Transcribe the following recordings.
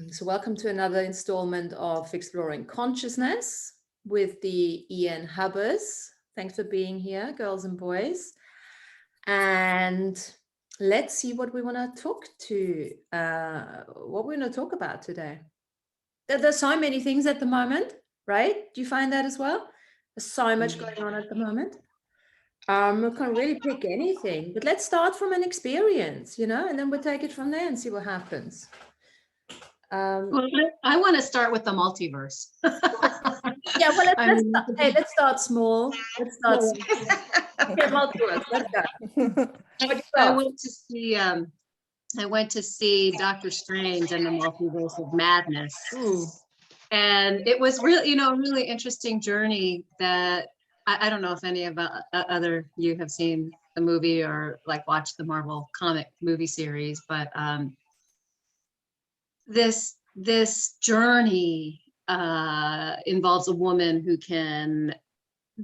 So welcome to another installment of Exploring Consciousness with the Ian Hubbers. Thanks for being here, girls and boys. And let's see what we want to talk about today. There's so many things at the moment, right? Do you find that as well? There's so much going on at the moment. We can't really pick anything, but let's start from an experience, and then we'll take it from there and see what happens. Well, I want to start with the multiverse. Yeah, well, let's start small. Let's start small. Okay, multiverse. Let's go. I went to see Dr. Strange and the Multiverse of Madness. Ooh. And it was really interesting journey that I don't know if any of other you have seen the movie or like watched the Marvel comic movie series, but this journey involves a woman who can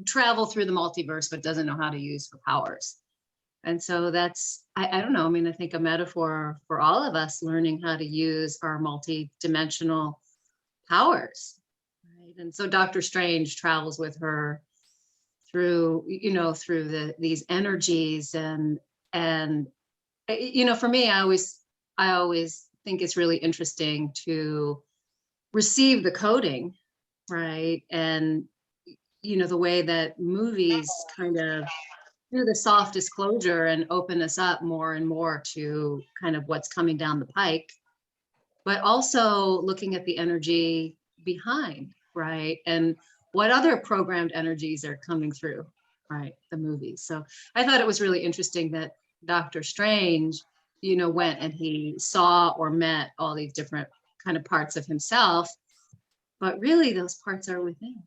travel through the multiverse but doesn't know how to use her powers. And so that's, I don't know, I mean, I think a metaphor for all of us learning how to use our multi-dimensional powers, right? And so Dr. Strange travels with her through these energies and for me, I always think it's really interesting to receive the coding, right? And the way that movies kind of do the soft disclosure and open us up more and more to kind of what's coming down the pike, but also looking at the energy behind, right? And what other programmed energies are coming through, right? The movies. So I thought it was really interesting that Dr. Strange, went and he saw or met all these different kind of parts of himself, but really those parts are within.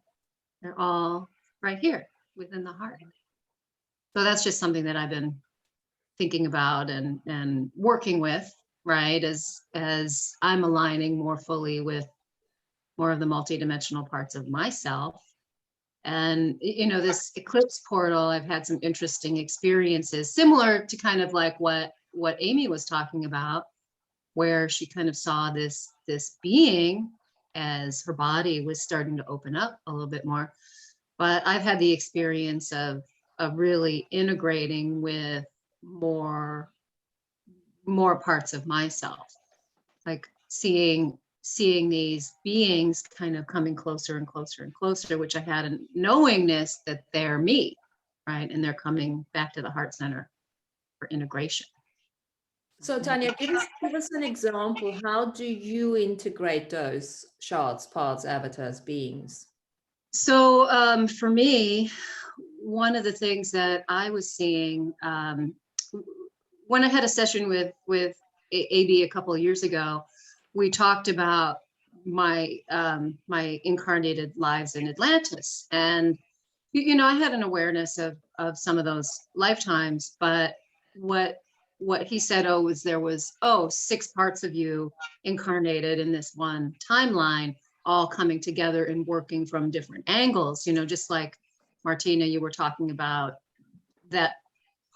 They're all right here within the heart. So that's just something that I've been thinking about and working with, right? As I'm aligning more fully with more of the multidimensional parts of myself. And, this eclipse portal, I've had some interesting experiences similar to kind of like what Amy was talking about, where she kind of saw this being as her body was starting to open up a little bit more. But I've had the experience of really integrating with more parts of myself, like seeing these beings kind of coming closer and closer and closer, which I had a knowingness that they're me, right? And they're coming back to the heart center for integration. So Tanya, give us an example. How do you integrate those shards, parts, avatars, beings? So for me, one of the things that I was seeing when I had a session with AB a couple of years ago, we talked about my incarnated lives in Atlantis, and I had an awareness of some of those lifetimes, but what he said was there was 6 parts of you incarnated in this one timeline, all coming together and working from different angles, just like Martina, you were talking about that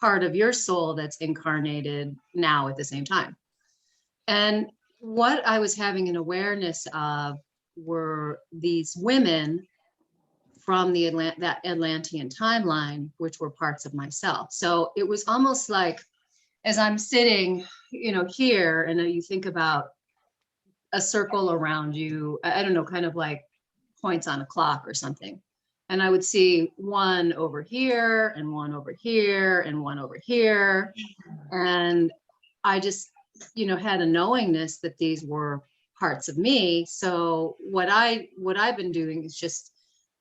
part of your soul that's incarnated now at the same time. And what I was having an awareness of were these women from that Atlantean timeline, which were parts of myself. So it was almost like, as I'm sitting, here, and you think about a circle around you, I don't know, kind of like points on a clock or something. And I would see one over here and one over here and one over here. And I just, had a knowingness that these were parts of me. So what I've been doing is just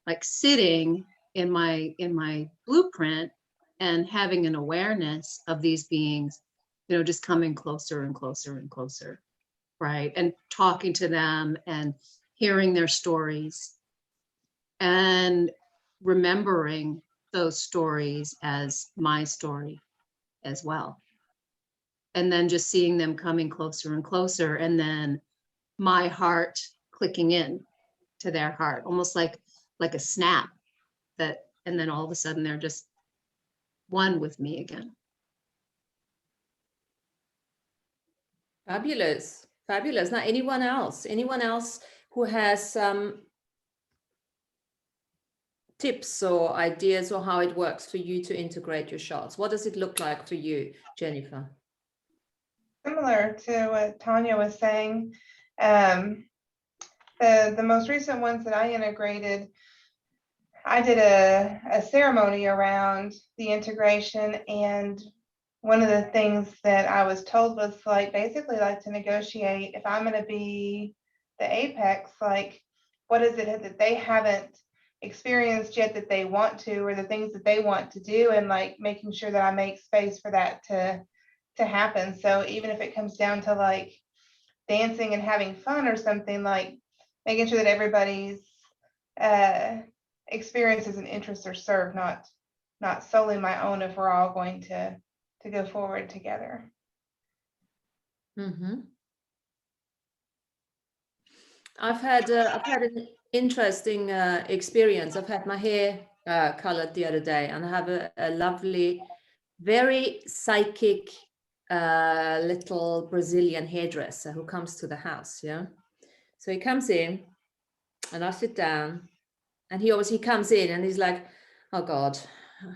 like sitting in my blueprint and having an awareness of these beings, just coming closer and closer and closer, right? And talking to them and hearing their stories and remembering those stories as my story as well. And then just seeing them coming closer and closer, and then my heart clicking in to their heart, almost like a snap and then all of a sudden they're just one with me again. Fabulous. Fabulous. Now, anyone else who has some tips or ideas or how it works for you to integrate your shots? What does it look like for you, Jennifer? Similar to what Tanya was saying, the most recent ones that I integrated, I did a ceremony around the integration, and one of the things that I was told was like basically like to negotiate if I'm going to be the apex, like what is it that they haven't experienced yet that they want to, or the things that they want to do, and like making sure that I make space for that to happen. So even if it comes down to like dancing and having fun or something, like making sure that everybody's experiences and interests are served, not solely my own, if we're all going to go forward together. Mm-hmm. I've had an interesting experience. I've had my hair colored the other day, and I have a lovely, very psychic little Brazilian hairdresser who comes to the house. Yeah, so he comes in, and I sit down, and he comes in, and he's like, "Oh God,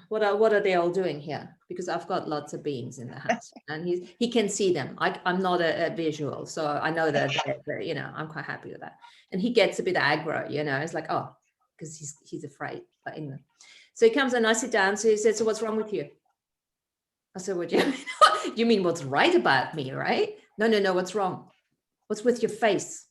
what are they all doing here?" Because I've got lots of beings in the house, and he can see them. I'm not a visual, so I know that they're, I'm quite happy with that. And he gets a bit aggro, it's like, oh, because he's afraid. But anyway, so he comes and I sit down. So he said, "So what's wrong with you?" I said, "What do you mean? You mean what's right about me, right?" No, what's wrong? What's with your face?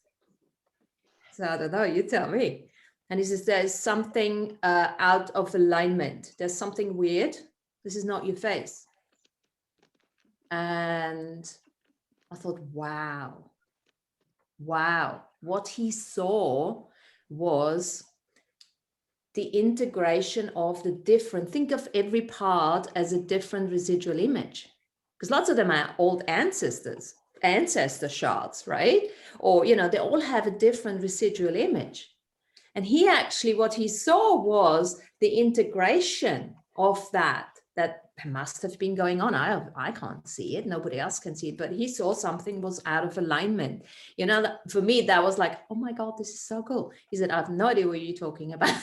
So I don't know, you tell me. And he says, "There's something out of alignment. There's something weird. This is not your face." And I thought, wow. What he saw was the integration of the different, think of every part as a different residual image. Because lots of them are old ancestor shards, right? Or, they all have a different residual image. And he actually, what he saw was the integration of that must have been going on. I can't see it. Nobody else can see it. But he saw something was out of alignment. For me, that was like, oh my God, this is so cool. He said, "I have no idea what you're talking about."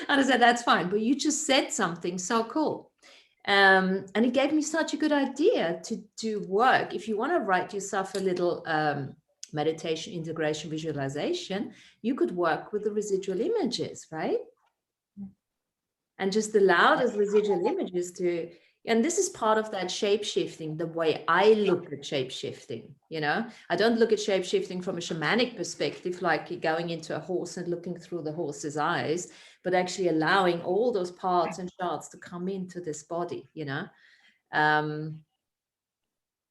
And I said, "That's fine. But you just said something so cool." And it gave me such a good idea to work. If you want to write yourself a little meditation, integration, visualization, you could work with the residual images, right? And just allow those residual images to, and this is part of that shape shifting, the way I look at shape shifting. I don't look at shape shifting from a shamanic perspective, like going into a horse and looking through the horse's eyes, but actually allowing all those parts and shards to come into this body,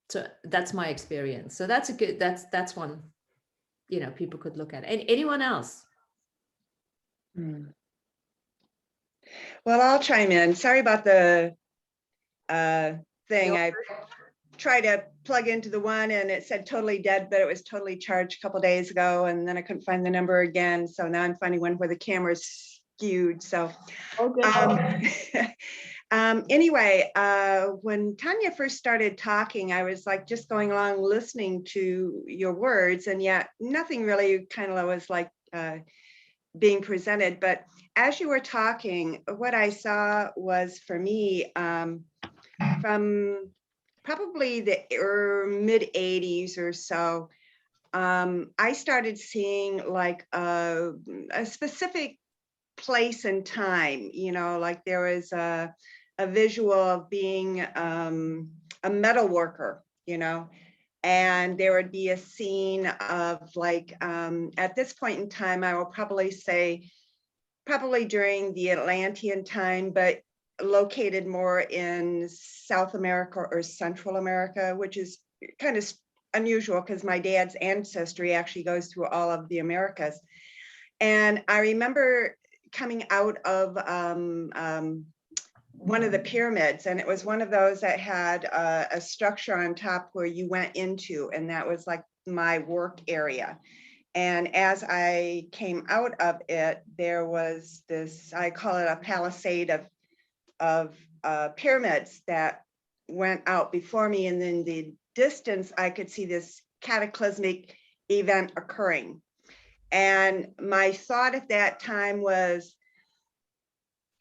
so that's my experience. So that's one, people could look at. And anyone else? Well, I'll chime in. Sorry about the thing. I tried to plug into the one and it said totally dead, but it was totally charged a couple days ago, and then I couldn't find the number again. So now I'm finding one where the camera's skewed. So anyway, when Tanya first started talking, I was like just going along listening to your words, and yet nothing really kind of was like being presented. But as you were talking, what I saw was, for me, from probably the mid 80s or so, I started seeing like a specific place and time, like there was a visual of being a metal worker, and there would be a scene of like, at this point in time, I will probably say, probably during the Atlantean time, but located more in South America or Central America, which is kind of unusual because my dad's ancestry actually goes through all of the Americas. And I remember coming out of one of the pyramids, and it was one of those that had a structure on top where you went into, and that was like my work area. And as I came out of it, there was this, I call it a palisade of pyramids that went out before me. And in the distance, I could see this cataclysmic event occurring. And my thought at that time was,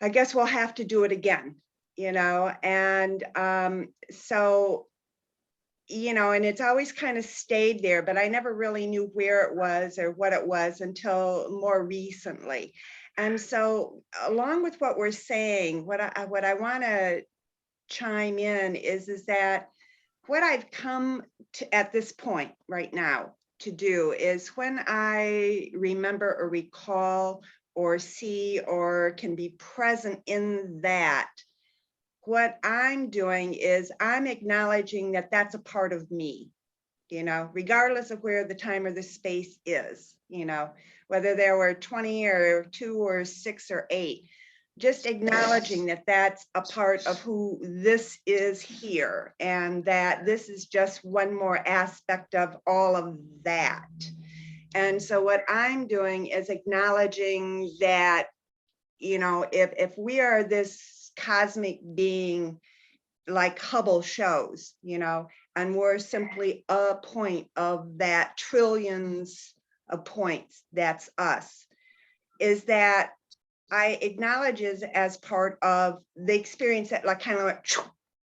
I guess we'll have to do it again, you know? And so, you know, and it's always kind of stayed there, but I never really knew where it was or what it was until more recently. And so along with what we're saying, what I want to chime in is that what I've come to at this point right now to do is when I remember or recall or see or can be present in that, what I'm doing is I'm acknowledging that that's a part of me, you know, regardless of where the time or the space is, you know, whether there were 20 or 2 or 6 or 8, just acknowledging that that's a part of who this is here, and that this is just one more aspect of all of that. And so what I'm doing is acknowledging that, you know, if we are this cosmic being like Hubble shows, you know, and we're simply a point of that trillions of points, that's us, is that I acknowledge it as part of the experience that like kind of like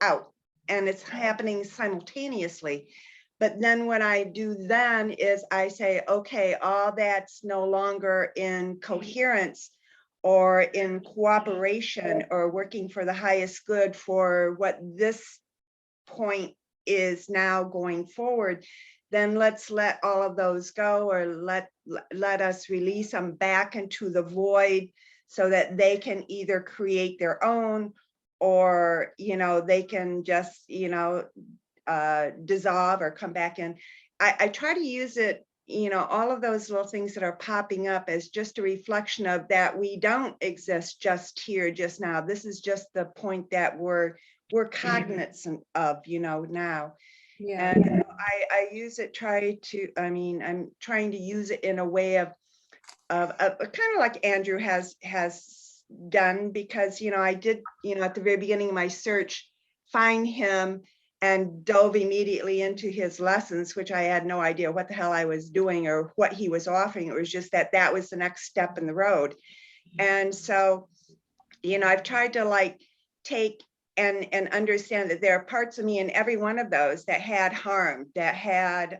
out, and it's happening simultaneously. But then what I do then is I say, okay, all that's no longer in coherence or in cooperation or working for the highest good for what this point is now going forward, then let's let all of those go, or let us release them back into the void so that they can either create their own, or, you know, they can just, you know, dissolve or come back in. I try to use it, you know, all of those little things that are popping up as just a reflection of that we don't exist just here, just now. This is just the point that we're cognizant of, you know, now. Yeah. And I use it, I'm trying to use it in a way of kind of like Andrew has done, because, you know, I did, you know, at the very beginning of my search, find him and dove immediately into his lessons, which I had no idea what the hell I was doing or what he was offering. It was just that was the next step in the road. And so, you know, I've tried to like take and understand that there are parts of me in every one of those that had harm, that had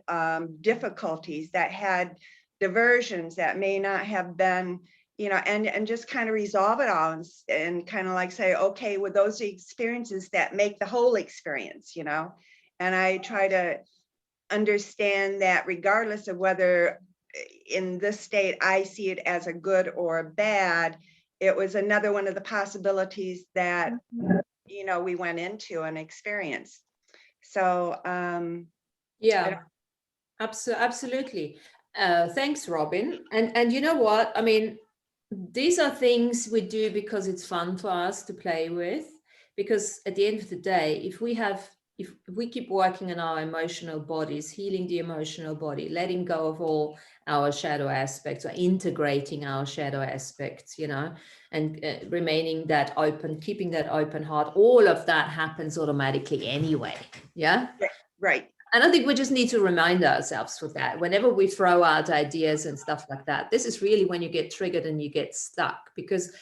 difficulties, that had diversions that may not have been, you know, and just kind of resolve it all, and kind of like say, okay, well, those are experiences that make the whole experience, you know. And I try to understand that regardless of whether in this state I see it as a good or a bad, it was another one of the possibilities that, you know, we went into and experienced. So Yeah, absolutely. Thanks, Robin. And you know what? I mean, these are things we do because it's fun for us to play with. Because at the end of the day, if we keep working on our emotional bodies, healing the emotional body, letting go of all our shadow aspects, or integrating our shadow aspects, you know, and remaining that open, keeping that open heart, all of that happens automatically anyway. Yeah. right. And I think we just need to remind ourselves for that. Whenever we throw out ideas and stuff like that, this is really when you get triggered and you get stuck. Because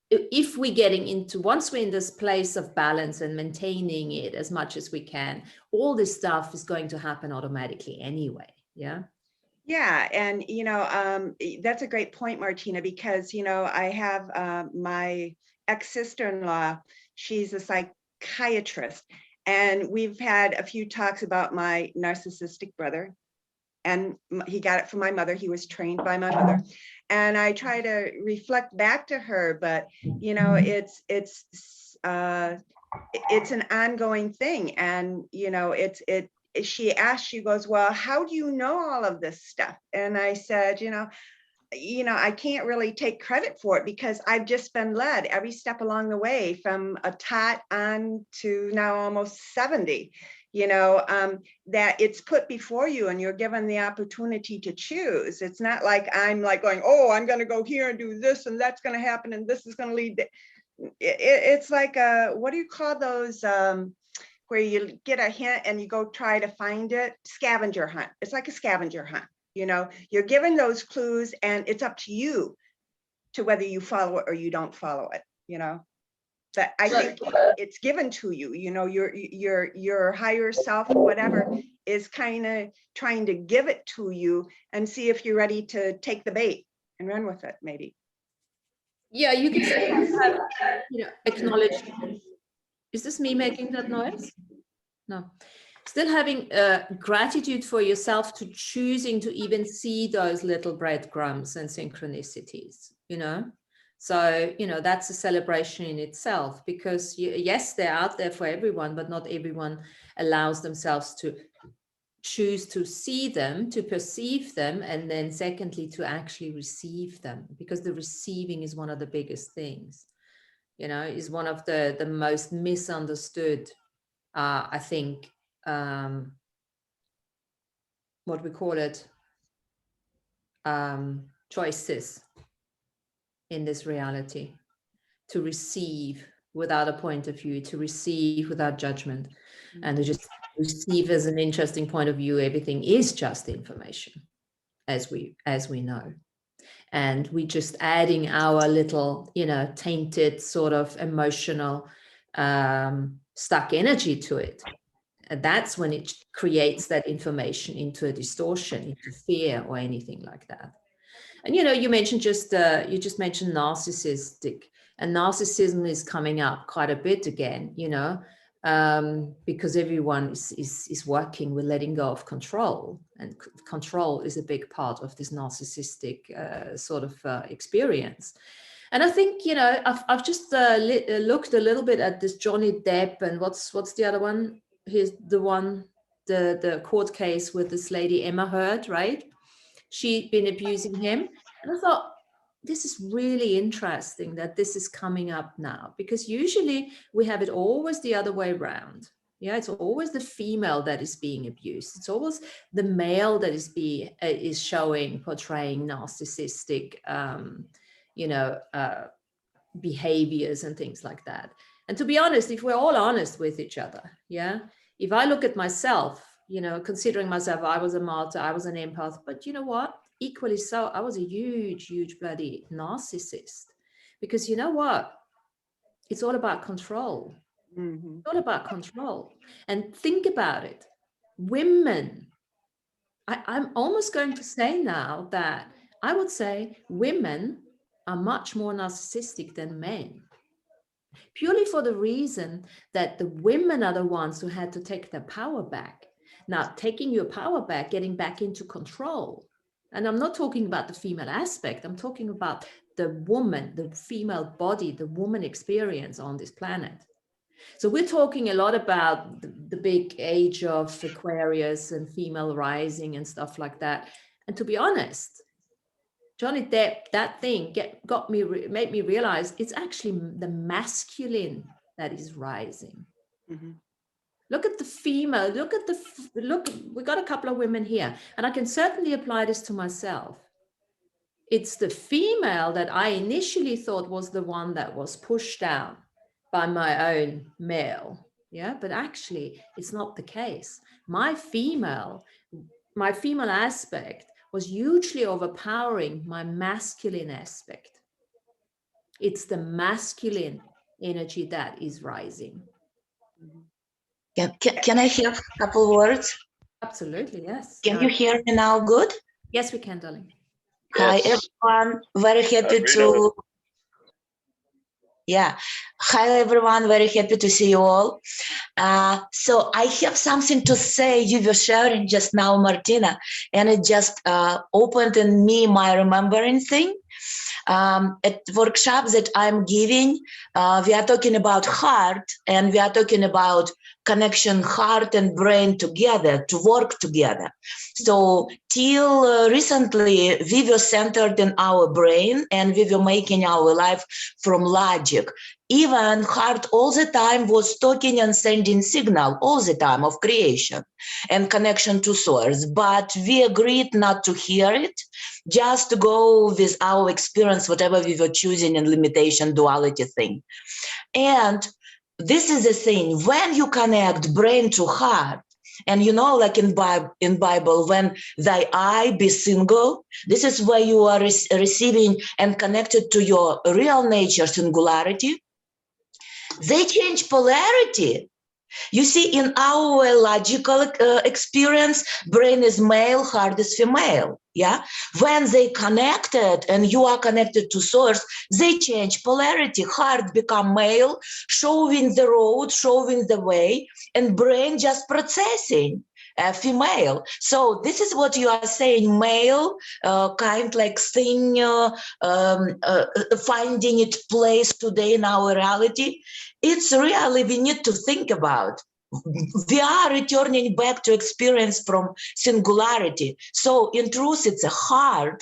if we're getting into, once we're in this place of balance and maintaining it as much as we can, all this stuff is going to happen automatically anyway. Yeah. Yeah, and you know, that's a great point, Martina, because you know, I have my ex-sister-in-law. She's a psychiatrist, and we've had a few talks about my narcissistic brother, and he got it from my mother. He was trained by my mother, and I try to reflect back to her, but you know, it's an ongoing thing, and you know, she asked, she goes, well, how do you know all of this stuff? And I said, you know, I can't really take credit for it, because I've just been led every step along the way from a tot on to now almost 70, you know, that it's put before you and you're given the opportunity to choose. It's not like I'm like going, oh, I'm going to go here and do this and that's going to happen and this is going to lead to, it's like, what do you call those where you get a hint and you go try to find it. Scavenger hunt. It's like a scavenger hunt. You know, you're given those clues and it's up to you to whether you follow it or you don't follow it, you know. But I think it's given to you, you know, your higher self or whatever is kind of trying to give it to you and see if you're ready to take the bait and run with it, maybe. Yeah, you can say, have, acknowledge. Is this me making that noise? No. Still having gratitude for yourself to choosing to even see those little breadcrumbs and synchronicities, you know? So, that's a celebration in itself, because yes, they're out there for everyone, but not everyone allows themselves to choose to see them, to perceive them, and then secondly, to actually receive them, because the receiving is one of the biggest things, is one of the most misunderstood, I think, what we call it, choices in this reality. To receive without a point of view, to receive without judgment, and to just receive as an interesting point of view. Everything is just information, as we know, and we just adding our little, tainted sort of emotional stuck energy to it. And that's when it creates that information into a distortion, into fear or anything like that. And you mentioned you just mentioned narcissistic, and narcissism is coming up quite a bit again, because everyone is working with letting go of control, and control is a big part of this narcissistic sort of experience. And I think, I've just looked a little bit at this Johnny Depp, and what's the other one? Here's the court case with this lady, Emma Heard, right? She'd been abusing him. And I thought, this is really interesting that this is coming up now, because usually we have it always the other way around. Yeah, it's always the female that is being abused. It's always the male that is portraying narcissistic, behaviors and things like that. And to be honest, if we're all honest with each other, yeah, if I look at myself, considering myself, I was a martyr, I was an empath, but you know what? Equally so, I was a huge bloody narcissist, because you know what? It's all about control. Mm-hmm. It's all about control. And think about it. Women, I'm almost going to say now that I would say women are much more narcissistic than men. Purely for the reason that the women are the ones who had to take their power back. Now, taking your power back, getting back into control. And I'm not talking about the female aspect. I'm talking about the woman, the female body, the woman experience on this planet. So we're talking a lot about the big age of Aquarius and female rising and stuff like that. And to be honest, Johnny Depp, that thing made me realize it's actually the masculine that is rising. Mm-hmm. Look at the female, look, we got a couple of women here, and I can certainly apply this to myself. It's the female that I initially thought was the one that was pushed down by my own male. Yeah, but actually it's not the case. My female aspect was hugely overpowering my masculine aspect. It's the masculine energy that is rising. Can I have a couple words? Absolutely, yes. Can you hear me now good? Yes, we can, darling. Hi, everyone. Very happy to... Yeah. Hi, everyone. Very happy to see you all. So I have something to say. You were sharing just now, Martina, and it just opened in me my remembering thing. At workshops that I'm giving, we are talking about heart, and we are talking about connection heart and brain together, to work together. So till recently, we were centered in our brain, and we were making our life from logic. Even heart all the time was talking and sending signal all the time of creation and connection to source. But we agreed not to hear it, just to go with our experience, whatever we were choosing in limitation duality thing. And this is the thing, when you connect brain to heart, and you know, like in Bible, when thy eye be single, this is where you are receiving and connected to your real nature, singularity. They change polarity. You see, in our logical experience, brain is male, heart is female. Yeah. When they connected and you are connected to source, they change polarity. Heart become male, showing the road, showing the way, and brain just processing. Female. So this is what you are saying, male, kind like thing, finding its place today in our reality. It's really, we need to think about. We are returning back to experience from singularity. So in truth, it's a heart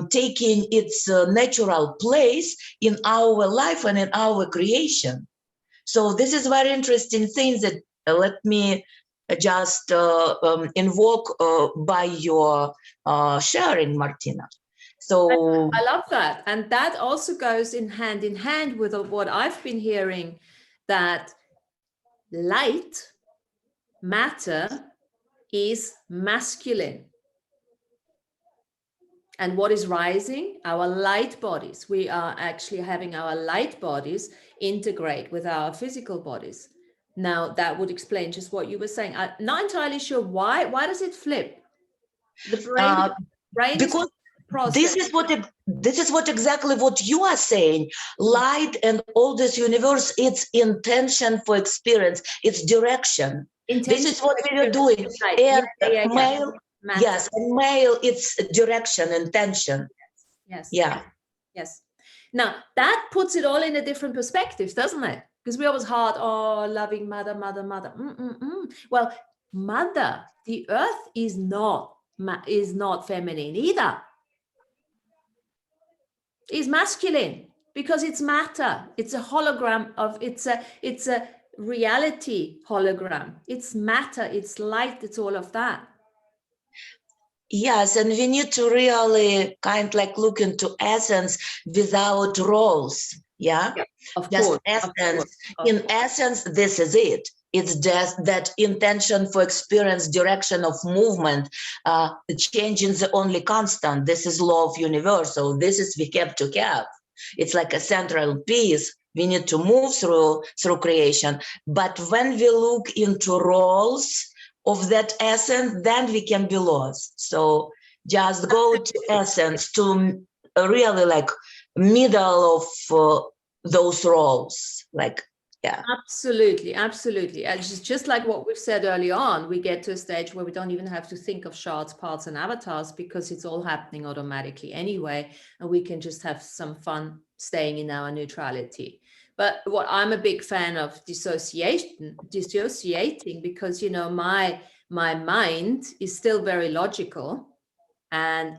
taking its natural place in our life and in our creation. So this is very interesting thing that let me just invoke by your sharing, Martina. So I love that. And that also goes in hand with what I've been hearing, that light matter is masculine. And what is rising? Our light bodies. We are actually having our light bodies integrate with our physical bodies. Now that would explain just what you were saying. I'm not entirely sure why. Why does it flip? The brain because is this is what exactly what you are saying. Light and all this universe, it's intention for experience, it's direction. This is what we are doing. Right. And Yeah. male, yes, and male, it's direction, intention. Yes. Yeah. Yes. Now that puts it all in a different perspective, doesn't it? Because we always heard, oh, loving mother. Well, mother, the earth is not feminine either. It's masculine because it's matter. It's a hologram of it's a reality hologram. It's matter. It's light. It's all of that. Yes, and we need to really kind like look into essence without roles. Yeah, of just course, essence. Of In course. essence, this is it. It's just that intention for experience, direction of movement, change is the only constant. This is law of universal. This is we have to have. It's like a central piece. We need to move through creation. But when we look into roles of that essence, then we can be lost. So just go to essence, to really like middle of those roles, like, yeah. Absolutely. It's just like what we've said early on, we get to a stage where we don't even have to think of shards, parts, and avatars because it's all happening automatically anyway, and we can just have some fun staying in our neutrality. But what I'm a big fan of dissociating, because, you know, my mind is still very logical, and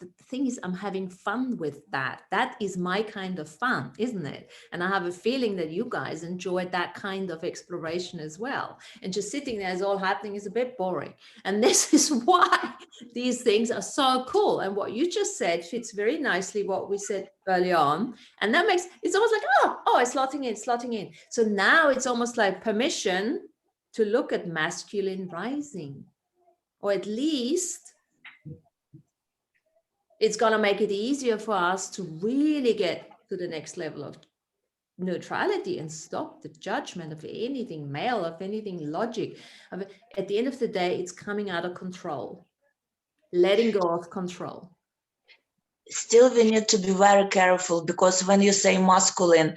the thing is, I'm having fun with that. That is my kind of fun, isn't it? And I have a feeling that you guys enjoyed that kind of exploration as well. And just sitting there as all happening is a bit boring. And this is why these things are so cool. And what you just said fits very nicely what we said early on. And that makes, it's almost like, oh, it's slotting in. So now it's almost like permission to look at masculine rising, or at least it's going to make it easier for us to really get to the next level of neutrality and stop the judgment of anything male, of anything logic. At the end of the day, it's coming out of control, letting go of control. Still, we need to be very careful, because when you say masculine,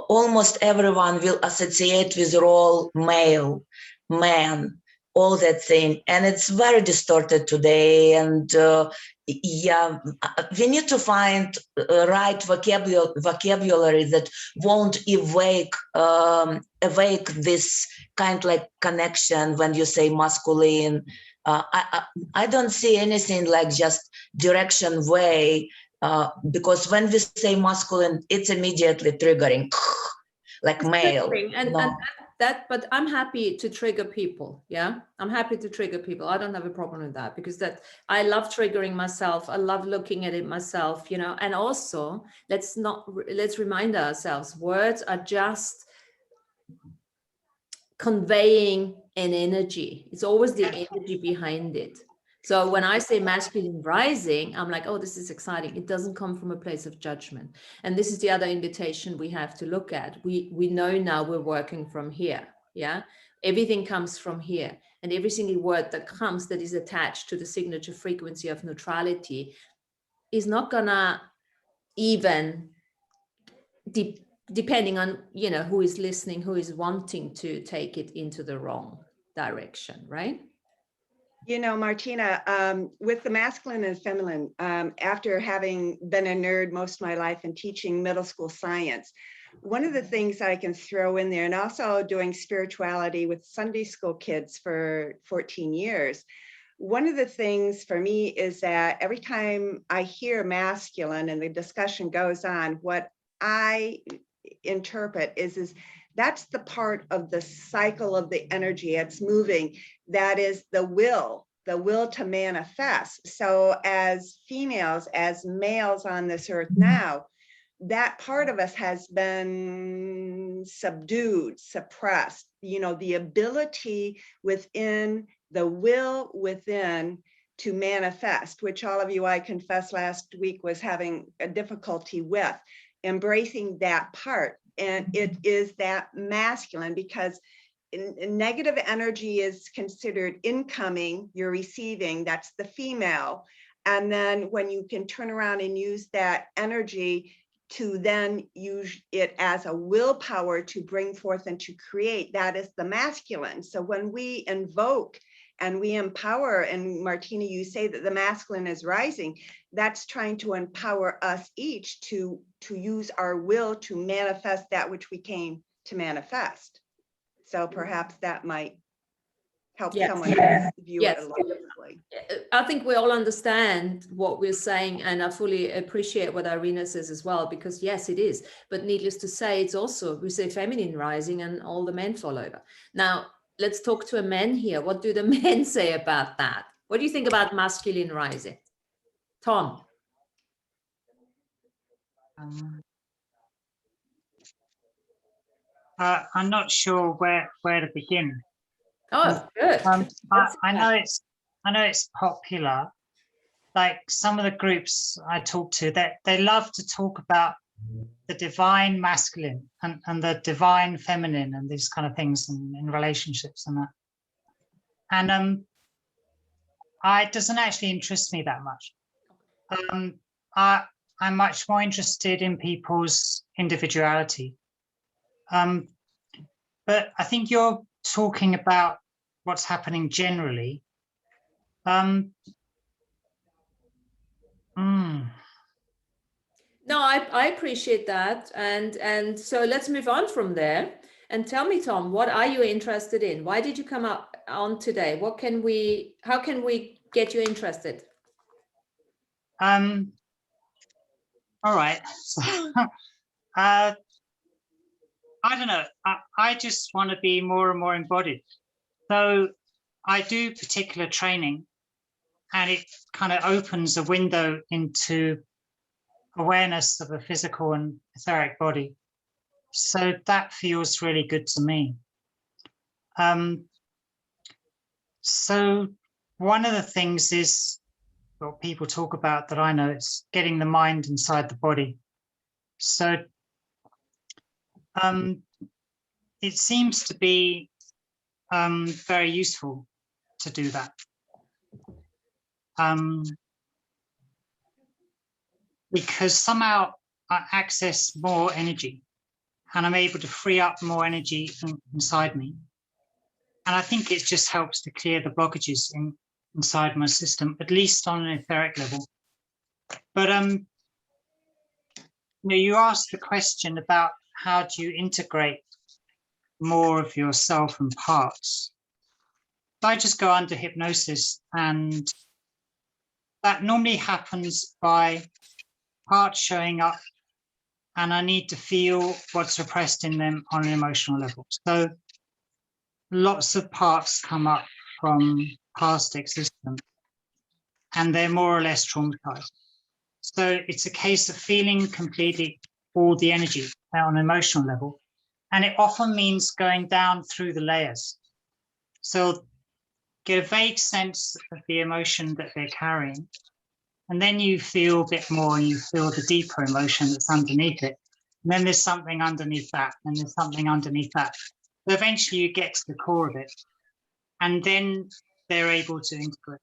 almost everyone will associate with role male, man, all that thing, and it's very distorted today. And yeah, we need to find right vocabulary that won't awake this kind like connection. When you say masculine, I don't see anything like just direction way, because when we say masculine, it's immediately triggering like male. And but I'm happy to trigger people. Yeah, I'm happy to trigger people. I don't have a problem with that, because I love triggering myself. I love looking at it myself, you know. And also, let's remind ourselves, words are just conveying an energy. It's always the energy behind it. So when I say masculine rising, I'm like, oh, this is exciting. It doesn't come from a place of judgment. And this is the other invitation we have to look at. We know now we're working from here. Yeah. Everything comes from here. And every single word that comes that is attached to the signature frequency of neutrality is not gonna even depending on, you know, who is listening, who is wanting to take it into the wrong direction, right? You know, Martina, with the masculine and feminine, after having been a nerd most of my life and teaching middle school science, one of the things I can throw in there, and also doing spirituality with Sunday school kids for 14 years, one of the things for me is that every time I hear masculine and the discussion goes on, what I interpret is that's the part of the cycle of the energy. It's moving. That is the will to manifest. So as females, as males on this earth now, that part of us has been subdued, suppressed. You know, the ability within, the will within to manifest, which all of you, I confess, last week was having a difficulty with, embracing that part. And it is that masculine, because negative energy is considered incoming, you're receiving, that's the female. And then when you can turn around and use that energy to then use it as a willpower to bring forth and to create, that is the masculine. So when we invoke and we empower, and Martina, you say that the masculine is rising, that's trying to empower us each to use our will to manifest that which we came to manifest. So perhaps that might help someone view it a little differently. I think we all understand what we're saying, and I fully appreciate what Irina says as well, because yes, it is. But needless to say, it's also, we say feminine rising and all the men fall over. Now, let's talk to a man here. What do the men say about that? What do you think about masculine rising? Tom? I'm not sure where to begin. Oh, good. I know it's popular. Like some of the groups I talk to, that they love to talk about the divine masculine and the divine feminine and these kind of things in relationships and that. And it doesn't actually interest me that much. I'm much more interested in people's individuality. But I think you're talking about what's happening generally. No, I appreciate that. And so let's move on from there. And tell me, Tom, what are you interested in? Why did you come up on today? How can we get you interested? All right. So, I don't know. I just want to be more and more embodied. So I do particular training, and it kind of opens a window into awareness of a physical and etheric body. So that feels really good to me. So one of the things is what people talk about that I know, it's getting the mind inside the body. So it seems to be very useful to do that. Because somehow I access more energy and I'm able to free up more energy inside me. And I think it just helps to clear the blockages inside my system, at least on an etheric level. But you asked the question about how do you integrate more of yourself and parts. So I just go under hypnosis, and that normally happens by parts showing up, and I need to feel what's repressed in them on an emotional level. So lots of parts come up from past existence, and they're more or less traumatized. So it's a case of feeling completely all the energy on an emotional level. And it often means going down through the layers. So get a vague sense of the emotion that they're carrying. And then you feel a bit more, and you feel the deeper emotion that's underneath it. And then there's something underneath that, and there's something underneath that. So eventually you get to the core of it. And then they're able to integrate.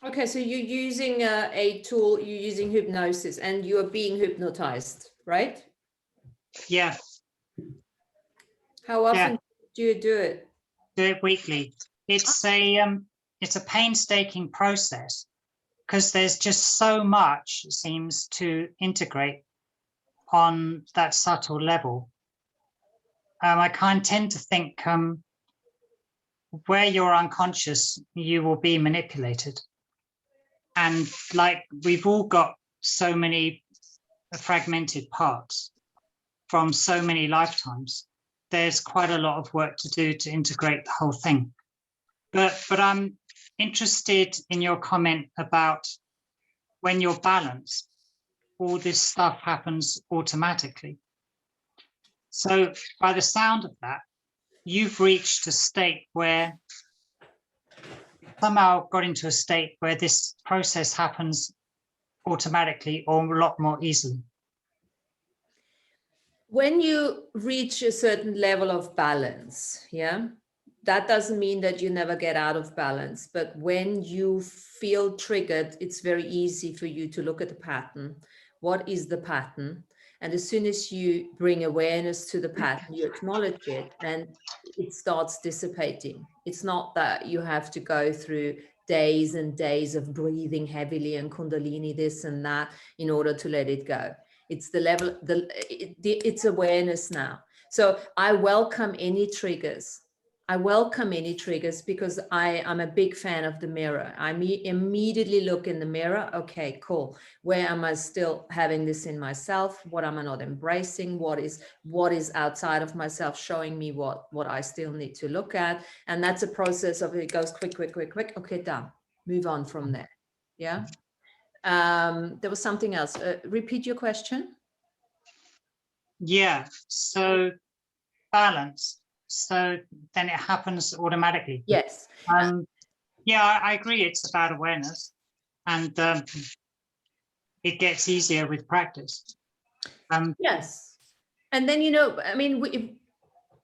Okay, so you're using a tool, you're using hypnosis, and you are being hypnotized, right? Yeah. How often do you do it? Do it weekly. It's a painstaking process because there's just so much it seems to integrate on that subtle level. I tend to think where you're unconscious, you will be manipulated. And like we've all got so many fragmented parts from so many lifetimes, there's quite a lot of work to do to integrate the whole thing. But I'm interested in your comment about when you're balanced, all this stuff happens automatically. So by the sound of that, you've reached a state where somehow got into a state where this process happens automatically or a lot more easily. When you reach a certain level of balance, yeah, that doesn't mean that you never get out of balance, but when you feel triggered, it's very easy for you to look at the pattern. What is the pattern? And as soon as you bring awareness to the pattern, you acknowledge it, and it starts dissipating. It's not that you have to go through days and days of breathing heavily and kundalini this and that in order to let it go. It's the level, it's awareness now. So I welcome any triggers. I welcome any triggers because I'm a big fan of the mirror. I immediately look in the mirror. Okay, cool. Where am I still having this in myself? What am I not embracing? What is outside of myself showing me what I still need to look at? And that's a process of it goes quick. Okay, done. Move on from there. Yeah. There was something else. Repeat your question. Yeah, so balance. So then it happens automatically. Yes. Yeah, I agree. It's about awareness, and it gets easier with practice. Yes. And then, I mean,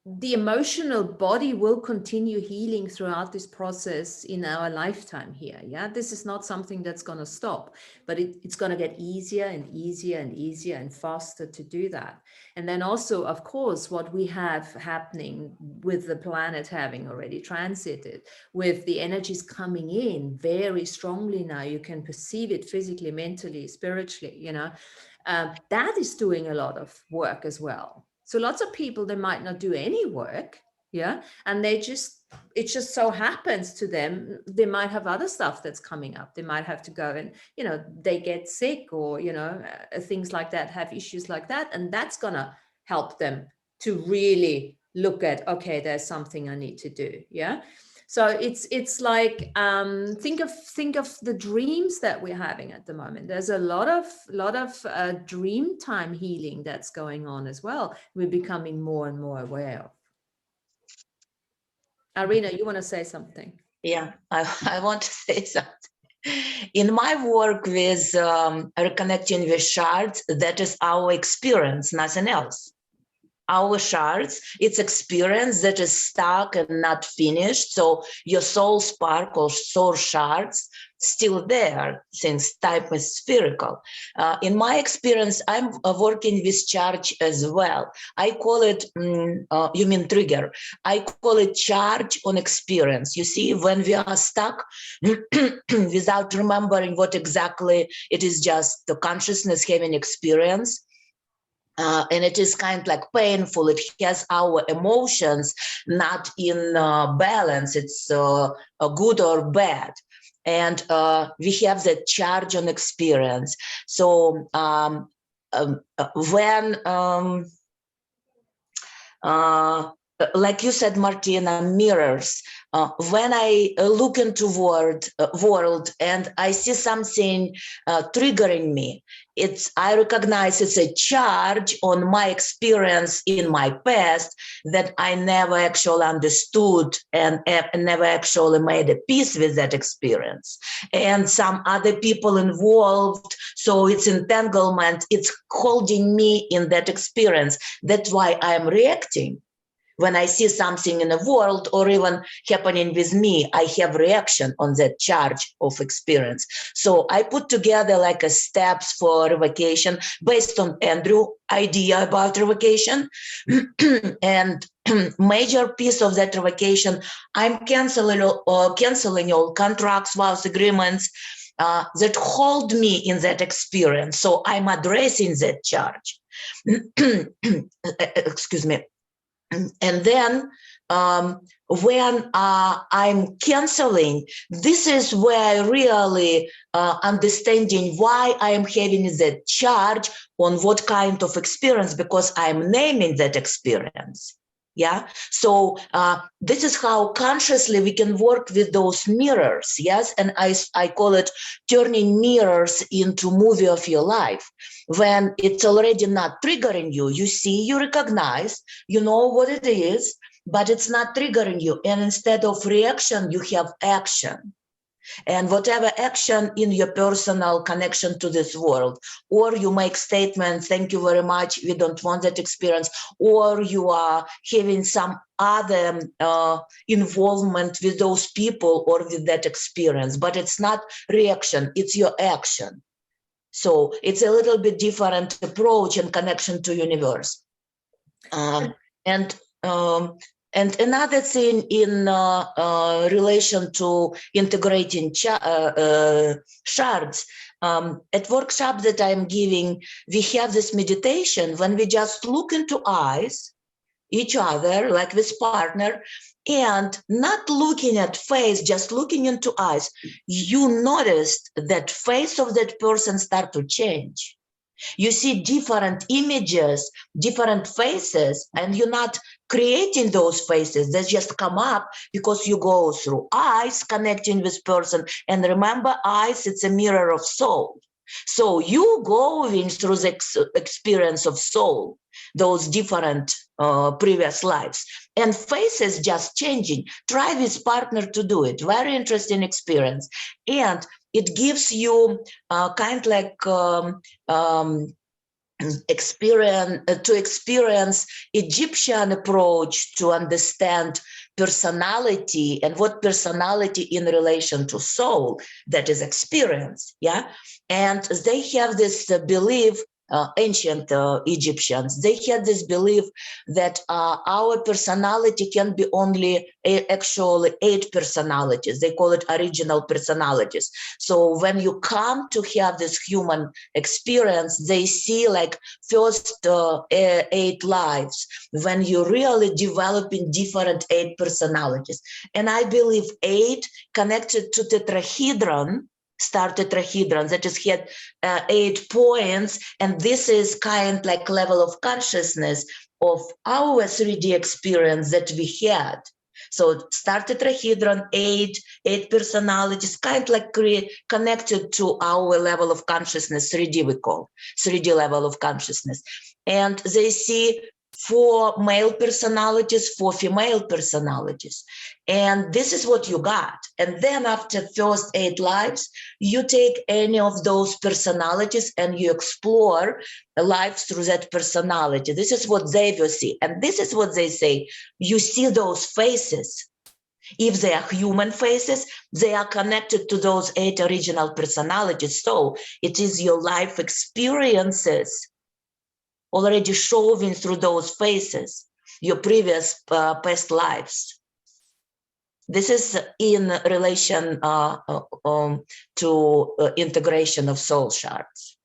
the emotional body will continue healing throughout this process in our lifetime here. Yeah, this is not something that's going to stop, but it's going to get easier and easier and easier and faster to do that. And then also, of course, what we have happening with the planet having already transited, with the energies coming in very strongly now, you can perceive it physically, mentally, spiritually, that is doing a lot of work as well. So lots of people, they might not do any work, yeah, and it just so happens to them, they might have other stuff that's coming up. They might have to go and, they get sick or, things like that, have issues like that. And that's going to help them to really look at, okay, there's something I need to do, yeah. So it's like think of the dreams that we're having at the moment. There's a lot of dream time healing that's going on as well. We're becoming more and more aware of. Arina, you want to say something? Yeah, I want to say something. In my work with reconnecting with shards, that is our experience, nothing else. Our shards, it's experience that is stuck and not finished. So your soul sparkles, soul shards, still there since time is spherical. In my experience, I'm working with charge as well. I call it, you mean trigger. I call it charge on experience. You see, when we are stuck without remembering what exactly it is, just the consciousness having experience, and it is kind of like painful. It has our emotions not in balance. It's good or bad. And we have that charge on experience. So when like you said, Martina, mirrors. When I look into world and I see something triggering me, I recognize it's a charge on my experience in my past that I never actually understood and never actually made a peace with that experience. And some other people involved, so it's entanglement, it's holding me in that experience. That's why I'm reacting. When I see something in the world or even happening with me, I have reaction on that charge of experience. So I put together like a steps for revocation based on Andrew idea about revocation. And major piece of that revocation, I'm canceling all contracts, vows, agreements that hold me in that experience. So I'm addressing that charge. Excuse me. And then when I'm canceling, this is where I really understanding why I am having that charge on what kind of experience, because I'm naming that experience. Yeah. So this is how consciously we can work with those mirrors. Yes. And I call it turning mirrors into movie of your life. When it's already not triggering you, you see, you recognize, you know what it is, but it's not triggering you. And instead of reaction, you have action. And whatever action in your personal connection to this world, or you make statements, thank you very much, we don't want that experience, or you are having some other involvement with those people or with that experience, but it's not reaction, it's your action. So it's a little bit different approach and connection to universe. And another thing in relation to integrating shards, at workshop that I'm giving, we have this meditation when we just look into eyes, each other, like this partner, and not looking at face, just looking into eyes, you noticed that face of that person start to change. You see different images, different faces, and you're not creating those faces. They just come up because you go through eyes connecting with person. And remember, eyes, it's a mirror of soul. So you going through the experience of soul, those different previous lives, and faces just changing. Try with partner to do it. Very interesting experience. And it gives you kind of like experience Egyptian approach to understand personality and what personality in relation to soul, that is experience. Yeah. And they have this belief, ancient Egyptians, they had this belief that our personality can be only actually 8 personalities. They call it original personalities. So when you come to have this human experience, they see like first 8 lives, when you really developing different 8 personalities. And I believe 8 connected to tetrahedron, star tetrahedron, that is had 8 points, and this is kind like level of consciousness of our 3D experience that we had. So star tetrahedron, 8 personalities, kind of like connected to our level of consciousness, 3D we call, 3D level of consciousness. And they see 4 male personalities, 4 female personalities. And this is what you got. And then after first 8 lives, you take any of those personalities and you explore life through that personality. This is what they will see. And this is what they say. You see those faces. If they are human faces, they are connected to those 8 original personalities. So it is your life experiences already showing through those faces, your previous past lives. This is in relation to integration of soul shards.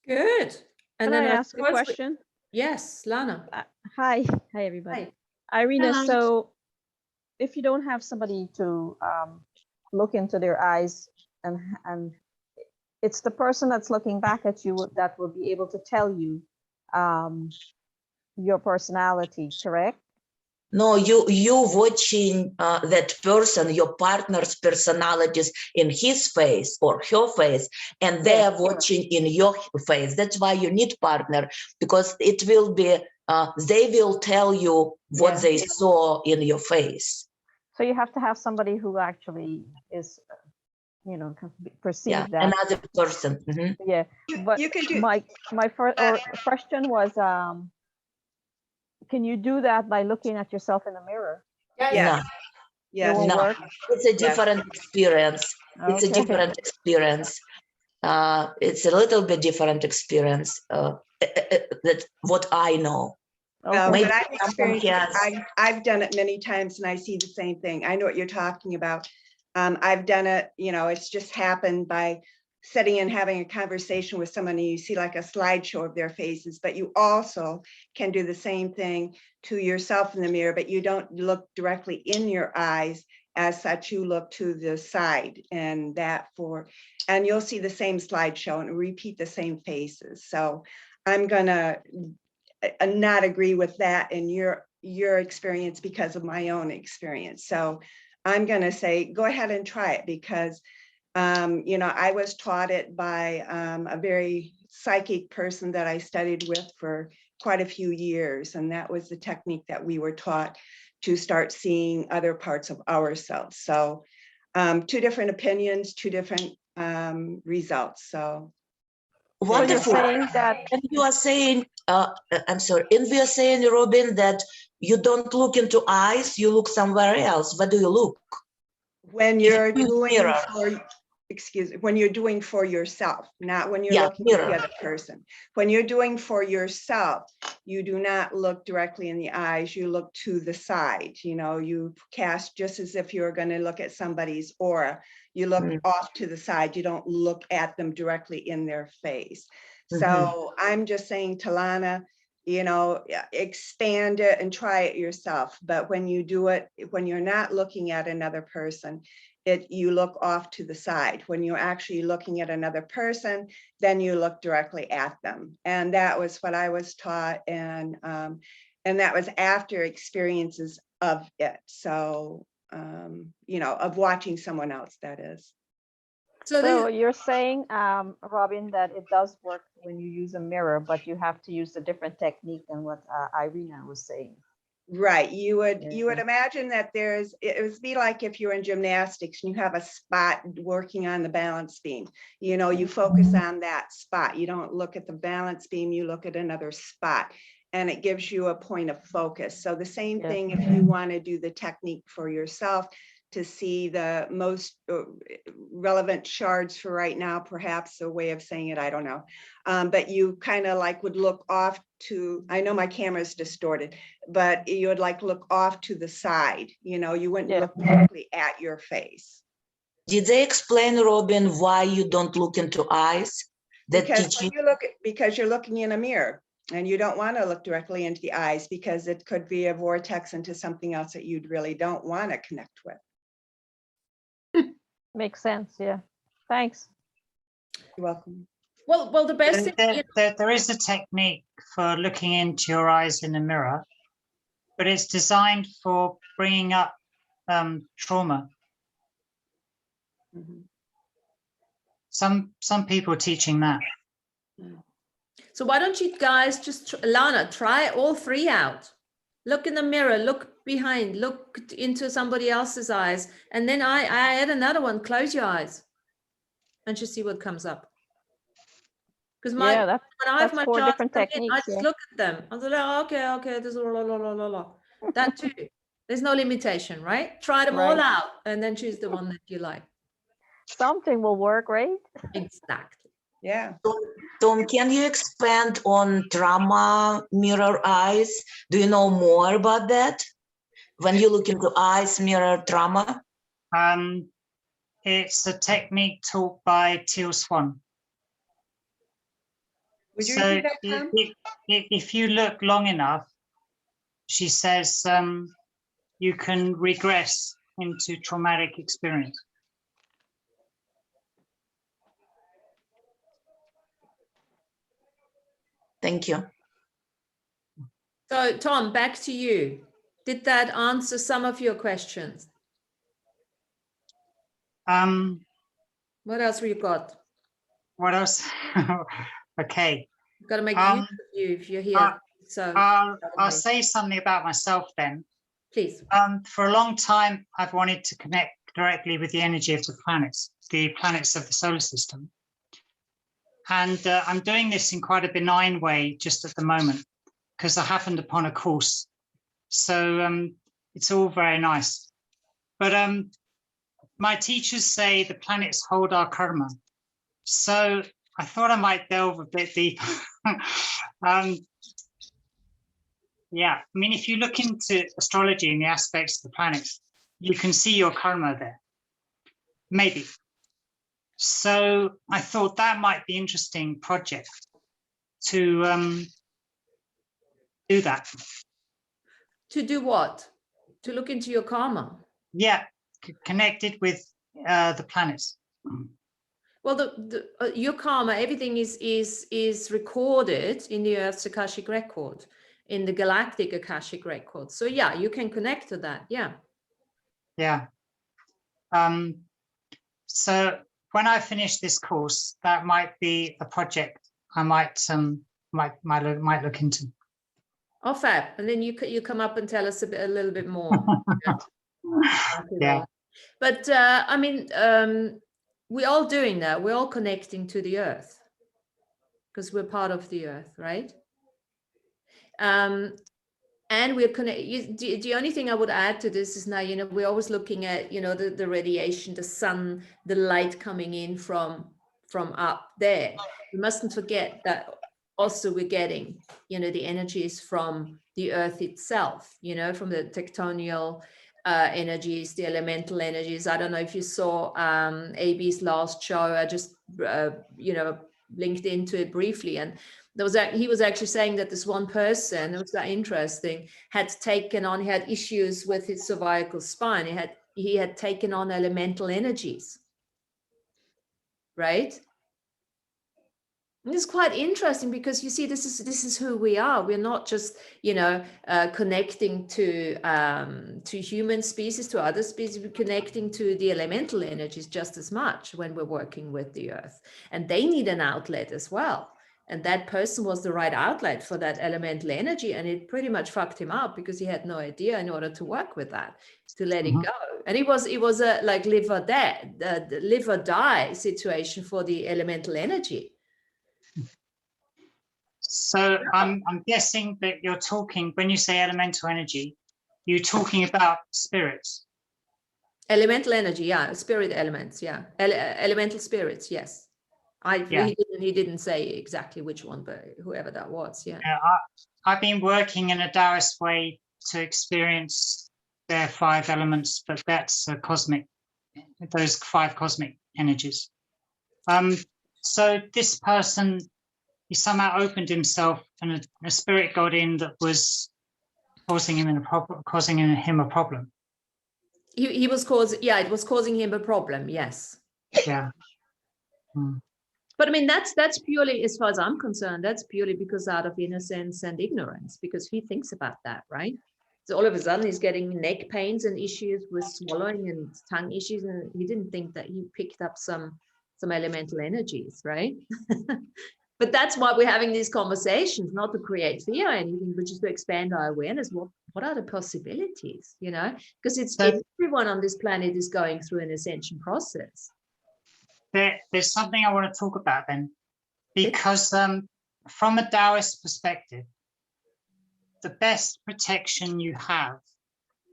Good. And Can then I ask a suppose question? Yes, Lana. Hi everybody. Hi. Irina, Hi. so if you don't have somebody to look into their eyes, and it's the person that's looking back at you that will be able to tell you your personality, correct? No, you watching that person, your partner's personalities in his face or her face, and they are watching in your face. That's why you need partner, because it will be, they will tell you what Yeah. they saw in your face. So you have to have somebody who actually is, you know, can perceive Yeah, that. another person. Mhm. Yeah, but You can do. my first question was, can you do that by looking at yourself in the mirror? Yes. No, Yes. It won't no, work. it's a Yes. different experience. It's a Okay. different experience. It's a little bit different experience. That's what I know. Okay. Maybe But I've someone experienced it. has. I've done it many times and I see the same thing. I know what you're talking about. I've done it, you know, it's just happened by sitting and having a conversation with someone and you see like a slideshow of their faces, but you also can do the same thing to yourself in the mirror, but you don't look directly in your eyes as such, you look to the side and you'll see the same slideshow and repeat the same faces. So I'm gonna not agree with that in your experience because of my own experience. So I'm going to say, go ahead and try it because, you know, I was taught it by a very psychic person that I studied with for quite a few years. And that was the technique that we were taught to start seeing other parts of ourselves. So two different opinions, two different results. So Wonderful. saying that, And you are saying, I'm sorry, and we are saying, Robin, that you don't look into eyes, you look somewhere else. Where do you look? when If you you're use doing mirror. when you're doing for yourself, not when you're Yeah, looking at the mirror. other person. When you're doing for yourself, you do not look directly in the eyes, you look to the side. You know, you cast just as if you're going to look at somebody's aura. You look off to the side, you don't look at them directly in their face. So I'm just saying, Talana, you know, expand it and try it yourself. But when you do it, when you're not looking at another person, you look off to the side. When you're actually looking at another person, then you look directly at them. And that was what I was taught. And that was after experiences of it. So, you know, of watching someone else, that is. so you're saying, Robin, that it does work when you use a mirror, but you have to use a different technique than what Irina was saying. Right. You would imagine that it would be like if you're in gymnastics and you have a spot working on the balance beam, you know, you focus on that spot. You don't look at the balance beam, you look at another spot and it gives you a point of focus. So the same thing if you want to do the technique for yourself to see the most relevant shards for right now, perhaps a way of saying it, I don't know. But you kind of like would look off to, I know my camera is distorted, but you would like look off to the side, you know, you wouldn't look directly at your face. Did they explain, Robin, why you don't look into eyes? Because you're looking in a mirror and you don't want to look directly into the eyes because it could be a vortex into something else that you really don't want to connect with. Makes sense. Yeah. Thanks. You're welcome. Well, the best thing. There is a technique for looking into your eyes in a mirror, but it's designed for bringing up trauma. Some people are teaching that. So why don't you guys just, Lana, try all three out. Look in the mirror, look behind, look into somebody else's eyes. And then I add another one, close your eyes and just see what comes up. Because when I have my 4 charts different come in, techniques. I just look at them. I was like, okay, this is la, la, la, la, la. That too. There's no limitation, right? Try them all out and then choose the one that you like. Something will work, right? Exactly. Yeah. Tom, can you expand on trauma mirror eyes? Do you know more about that? When you look into eyes mirror trauma? It's a technique taught by Teal Swan. Would you So repeat that, Tom? if you look long enough, she says you can regress into traumatic experience. Thank you. So Tom, back to you. Did that answer some of your questions? What else we got? What else? Okay. Got to make use of you if you're here. So I'll say something about myself then. please. For a long time, I've wanted to connect directly with the energy of the planets of the solar system. And I'm doing this in quite a benign way just at the moment, because I happened upon a course. So it's all very nice. But my teachers say the planets hold our karma. So I thought I might delve a bit deeper. Yeah, I mean, if you look into astrology and the aspects of the planets, you can see your karma there, maybe. So I thought that might be an interesting project to do that. To do what? To look into your karma. Yeah, connected with the planets. Well, your karma, everything is recorded in the Earth's Akashic record, in the Galactic Akashic record. So yeah, you can connect to that. Yeah. Yeah. So when I finish this course, that might be a project I might look into. Oh, fab. And then you come up and tell us a little bit more. Yeah. But I mean, we're all doing that. We're all connecting to the Earth because we're part of the Earth, right? And we're connected. The only thing I would add to this is now, you know, we're always looking at, you know, the radiation, the sun, the light coming in from up there. We mustn't forget that also we're getting, you know, the energies from the Earth itself, you know, from the tectonial energies, the elemental energies. I don't know if you saw AB's last show. I just, you know, linked into it briefly, and he was actually saying that this one person, it was that interesting, had issues with his cervical spine. He had taken on elemental energies, right? And it's quite interesting because you see, this is who we are. We're not just, you know, connecting to human species, to other species. We're connecting to the elemental energies just as much when we're working with the Earth, and they need an outlet as well. And that person was the right outlet for that elemental energy, and it pretty much fucked him up because he had no idea in order to work with that, to let it go. And it was a like live or die situation for the elemental energy. So I'm guessing that you're talking, when you say elemental energy, you're talking about spirits. Elemental energy, yeah, spirit elements, yeah, elemental spirits, yes. He didn't say exactly which one, but whoever that was, yeah. I've been working in a Taoist way to experience their 5 elements, but that's cosmic, those 5 cosmic energies. So this person, he somehow opened himself, and a spirit got in that was causing him a problem. He was causing, yeah, it was causing him a problem, yes. Yeah. But I mean, that's purely, as far as I'm concerned, that's purely because out of innocence and ignorance, because he thinks about that, right? So all of a sudden he's getting neck pains and issues with swallowing and tongue issues, and he didn't think that he picked up some elemental energies, right? But that's why we're having these conversations, not to create fear or anything, but just to expand our awareness. What are the possibilities, you know? Because it's everyone on this planet is going through an ascension process. There's something I want to talk about then, because from a Taoist perspective, the best protection you have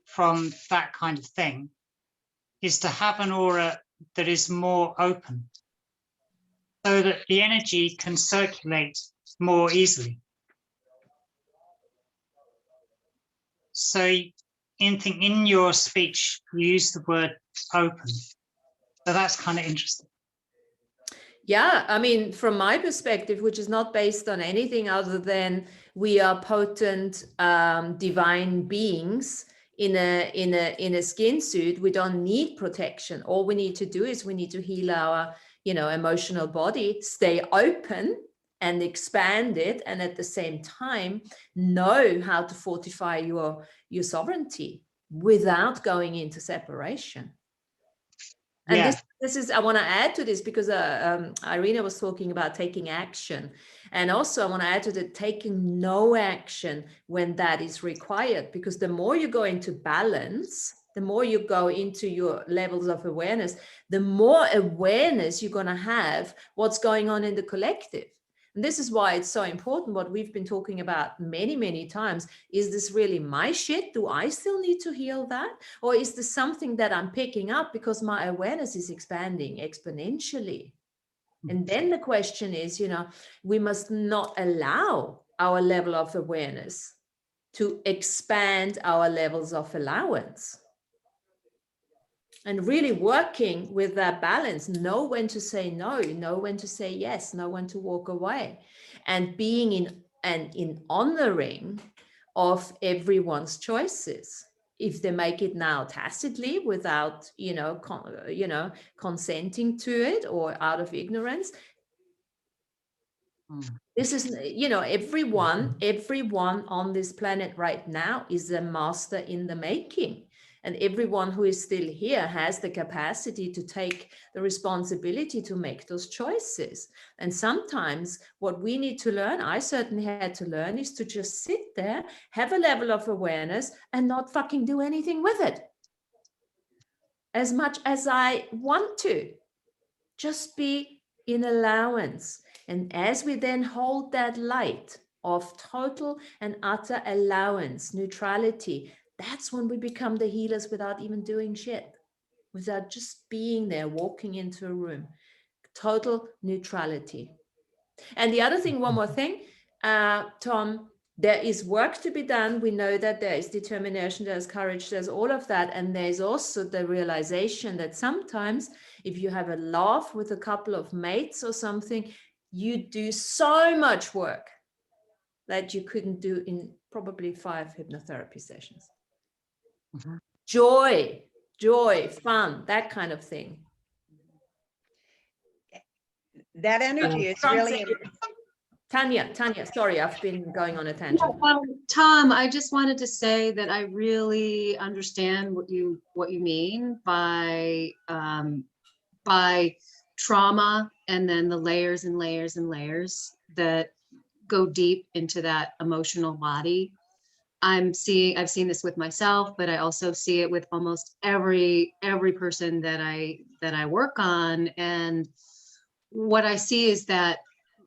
from that kind of thing is to have an aura that is more open, so that the energy can circulate more easily. So in your speech, you use the word open. So that's kind of interesting. Yeah, I mean, from my perspective, which is not based on anything other than we are potent divine beings in a skin suit. We don't need protection. All we need to do is we need to heal our, you know, emotional body, stay open, and expand it, and at the same time know how to fortify your sovereignty without going into separation. And Yeah. this is, I want to add to this because Irina was talking about taking action. And also I want to add to that, taking no action when that is required, because the more you go into balance, the more you go into your levels of awareness, the more awareness you're going to have what's going on in the collective. And this is why it's so important, what we've been talking about many, many times. Is this really my shit? Do I still need to heal that? Or is this something that I'm picking up because my awareness is expanding exponentially? And then the question is, you know, we must not allow our level of awareness to expand our levels of allowance. And really working with that balance, know when to say no, know when to say yes, know when to walk away, and being in honoring of everyone's choices. If they make it now tacitly without, consenting to it, or out of ignorance, this is, everyone on this planet right now is a master in the making. And everyone who is still here has the capacity to take the responsibility to make those choices. And sometimes what we need to learn, I certainly had to learn, is to just sit there, have a level of awareness, and not fucking do anything with it. As much as I want to, just be in allowance. And as we then hold that light of total and utter allowance, neutrality, that's when we become the healers without even doing shit, without just being there, walking into a room. Total neutrality. And the other thing, one more thing, Tom, there is work to be done. We know that there is determination, there's courage, there's all of that. And there's also the realization that sometimes if you have a laugh with a couple of mates or something, you do so much work that you couldn't do in probably 5 hypnotherapy sessions. Mm-hmm. Joy, fun, that kind of thing. That energy is really Tanya, sorry, I've been going on a tangent. Tom, I just wanted to say that I really understand what you mean by trauma, and then the layers and layers and layers that go deep into that emotional body. I've seen this with myself, but I also see it with almost every person that I work on. And what I see is that,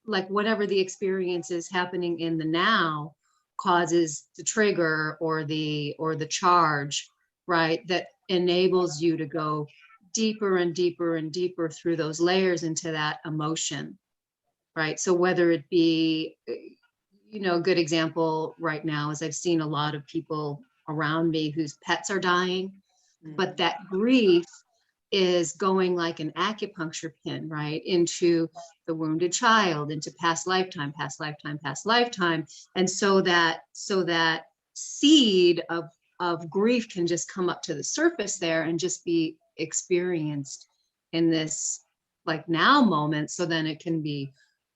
like, whatever the experience is happening in the now causes the trigger or the charge, right, that enables you to go deeper and deeper and deeper through those layers into that emotion, right? So whether it be, a good example right now is I've seen a lot of people around me whose pets are dying, but that grief is going like an acupuncture pin, right, into the wounded child, into past lifetime. And so that seed of grief can just come up to the surface there and just be experienced in this like now moment, so then it can be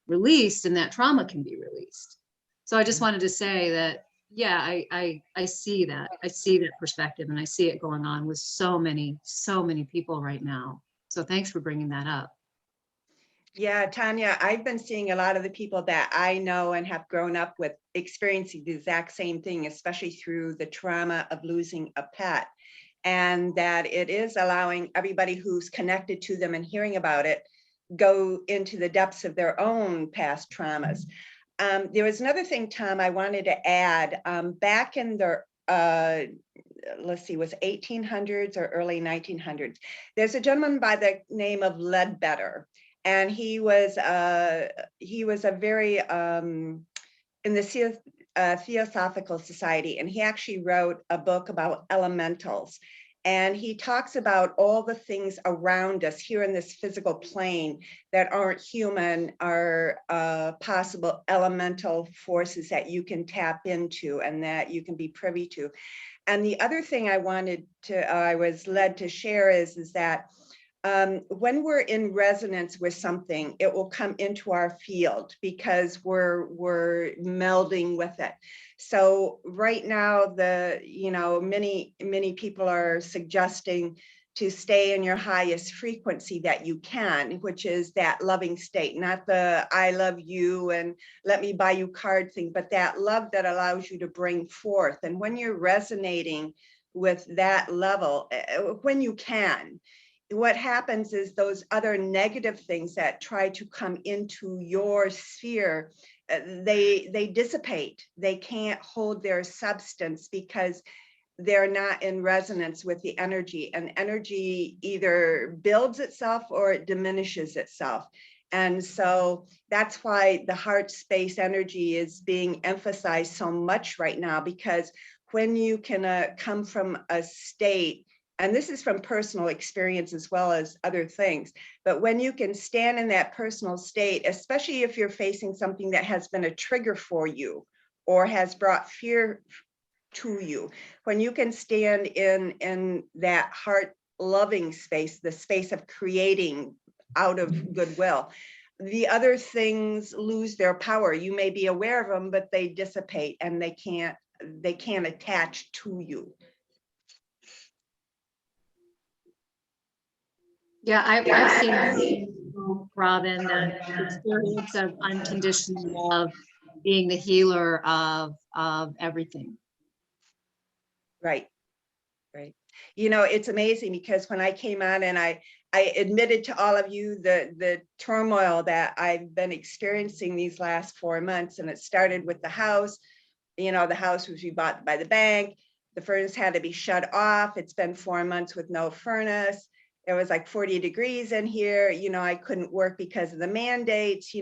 released and that trauma can be released. So I just wanted to say that, yeah, I see that. I see that perspective, and I see it going on with so many people right now. So thanks for bringing that up. Yeah, Tanya, I've been seeing a lot of the people that I know and have grown up with experiencing the exact same thing, especially through the trauma of losing a pet. And that it is allowing everybody who's connected to them and hearing about it go into the depths of their own past traumas. There was another thing, Tom, I wanted to add. Back in the, let's see, was 1800s or early 1900s, there's a gentleman by the name of Ledbetter, and he was a very, in the Theosophical Society, and he actually wrote a book about elementals. And he talks about all the things around us here in this physical plane that aren't human, are possible elemental forces that you can tap into and that you can be privy to. And the other thing I was led to share is that when we're in resonance with something, it will come into our field because we're melding with it. So right now, many people are suggesting to stay in your highest frequency that you can, which is that loving state, not the I love you and let me buy you card thing, but that love that allows you to bring forth. And when you're resonating with that level, when you can, what happens is those other negative things that try to come into your sphere, they dissipate. They can't hold their substance because they're not in resonance with the energy, and energy either builds itself or it diminishes itself. And so that's why the heart space energy is being emphasized so much right now, because when you can come from a state, and this is from personal experience as well as other things, but when you can stand in that personal state, especially if you're facing something that has been a trigger for you or has brought fear to you, when you can stand in that heart loving space, the space of creating out of goodwill, the other things lose their power. You may be aware of them, but they dissipate and they can't attach to you. Yeah, I've seen that, Robin, that experience of unconditional love being the healer of everything. Right. It's amazing because when I came on and I admitted to all of you the turmoil that I've been experiencing these last 4 months, and it started with the house. The house was bought by the bank. The furnace had to be shut off. It's been 4 months with no furnace. It was like 40 degrees in here. I couldn't work because of the mandates,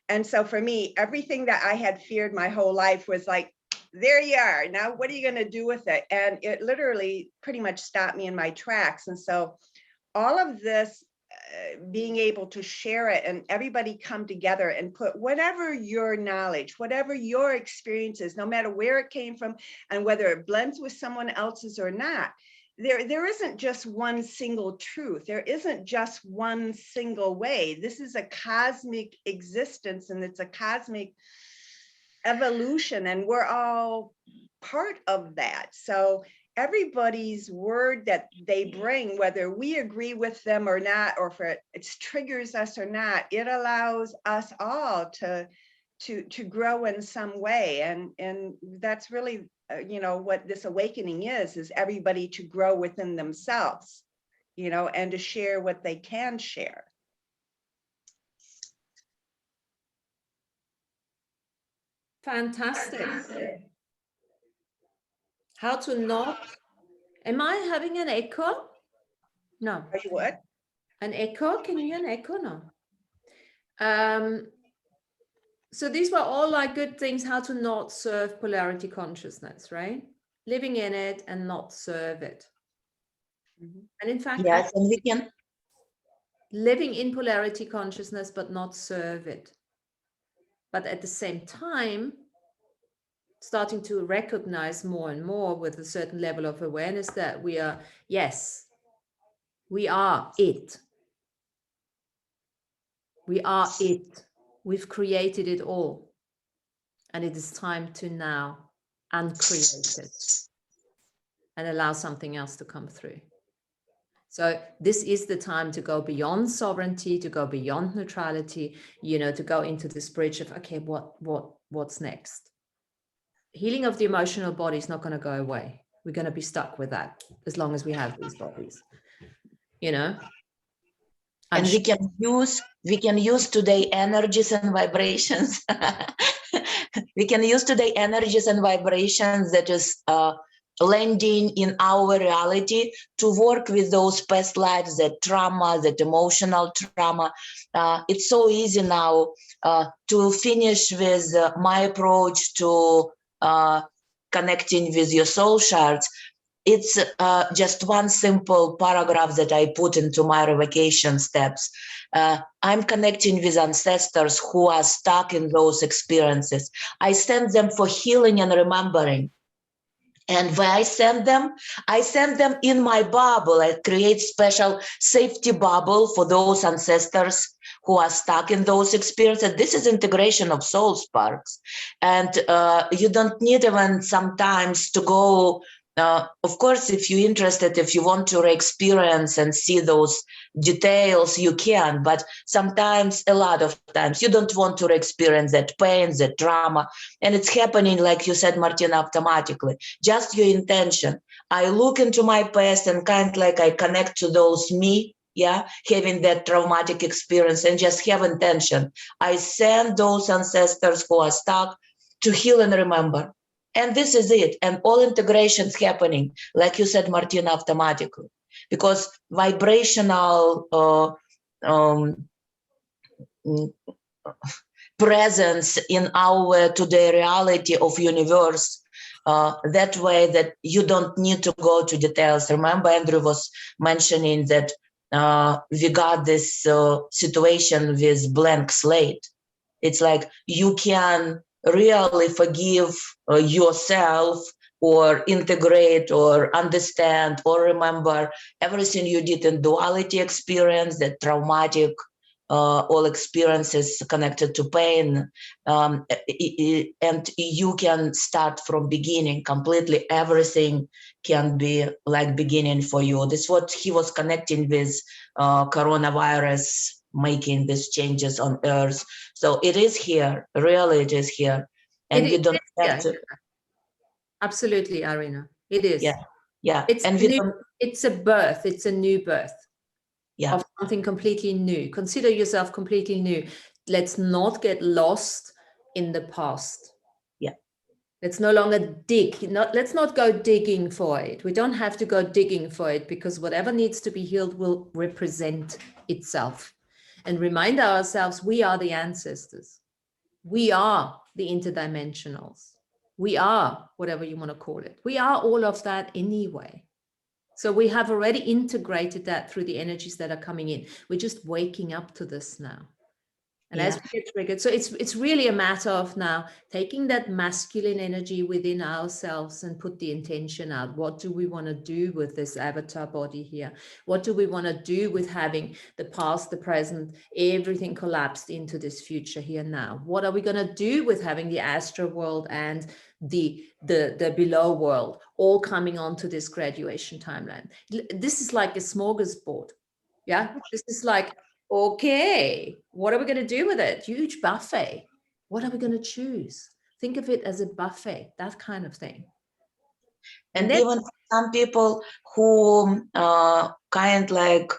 And so for me, everything that I had feared my whole life was like, there you are. Now, what are you going to do with it? And it literally pretty much stopped me in my tracks. And so all of this, being able to share it and everybody come together and put whatever your knowledge, whatever your experiences, no matter where it came from and whether it blends with someone else's or not, there isn't just one single truth. There isn't just one single way. This is a cosmic existence, and it's a cosmic evolution, and we're all part of that. So everybody's word that they bring, whether we agree with them or not, or if it triggers us or not, it allows us all to grow in some way. And that's really what this awakening is everybody to grow within themselves, and to share what they can share. Fantastic. How to not, am I having an echo? No. Are you what? An echo? Can you hear an echo? No. So these were all like good things, how to not serve polarity consciousness, right? Living in it and not serve it. Mm-hmm. And in fact, yes, and we can living in polarity consciousness, but not serve it. But at the same time, starting to recognize more and more with a certain level of awareness that we are, yes, we are it. We are it. We've created it all. And it is time to now uncreate it and allow something else to come through. So this is the time to go beyond sovereignty, to go beyond neutrality, to go into this bridge of, okay, what's next? Healing of the emotional body is not going to go away. We're going to be stuck with that as long as we have these bodies, And we can use today energies and vibrations. We can use today energies and vibrations that is landing in our reality to work with those past lives, that trauma, that emotional trauma. It's so easy now to finish with my approach to connecting with your soul shards. It's just one simple paragraph that I put into my revocation steps. I'm connecting with ancestors who are stuck in those experiences. I send them for healing and remembering. And where I send them in my bubble. I create special safety bubble for those ancestors who are stuck in those experiences. This is integration of soul sparks. And you don't need even sometimes to go, of course, if you're interested, if you want to experience and see those details, you can, but sometimes, a lot of times, you don't want to experience that pain, that trauma, and it's happening, like you said, Martina, automatically. Just your intention. I look into my past and kind of like I connect to those me, yeah, having that traumatic experience, and just have intention. I send those ancestors who are stuck to heal and remember. And this is it. And all integrations happening, like you said, Martina, automatically. Because vibrational presence in our today reality of universe, that way that you don't need to go to details. Remember, Andrew was mentioning that we got this situation with blank slate. It's like you can really forgive yourself, or integrate, or understand, or remember everything you did in duality experience, that traumatic all experiences connected to pain, and you can start from beginning completely. Everything can be like beginning for you. This is what he was connecting with coronavirus, making these changes on Earth. So it is here, really it is here. And we don't have to. Absolutely, Irina, it is. Yeah. It's a birth, it's a new birth. Yeah. Of something completely new. Consider yourself completely new. Let's not get lost in the past. Yeah. Let's no longer dig. Let's not go digging for it. We don't have to go digging for it, because whatever needs to be healed will represent itself. And remind ourselves, we are the ancestors. We are the interdimensionals. We are whatever you want to call it. We are all of that anyway. So we have already integrated that through the energies that are coming in. We're just waking up to this now. And as we get triggered, so it's really a matter of now taking that masculine energy within ourselves and put the intention out. What do we want to do with this avatar body here? What do we want to do with having the past, the present, everything collapsed into this future here now? What are we going to do with having the astral world and the below world all coming onto this graduation timeline? This is like a smorgasbord. Yeah, this is like, okay, what are we going to do with it? Huge buffet. What are we going to choose? Think of it as a buffet, that kind of thing. And then, even some people who kind like,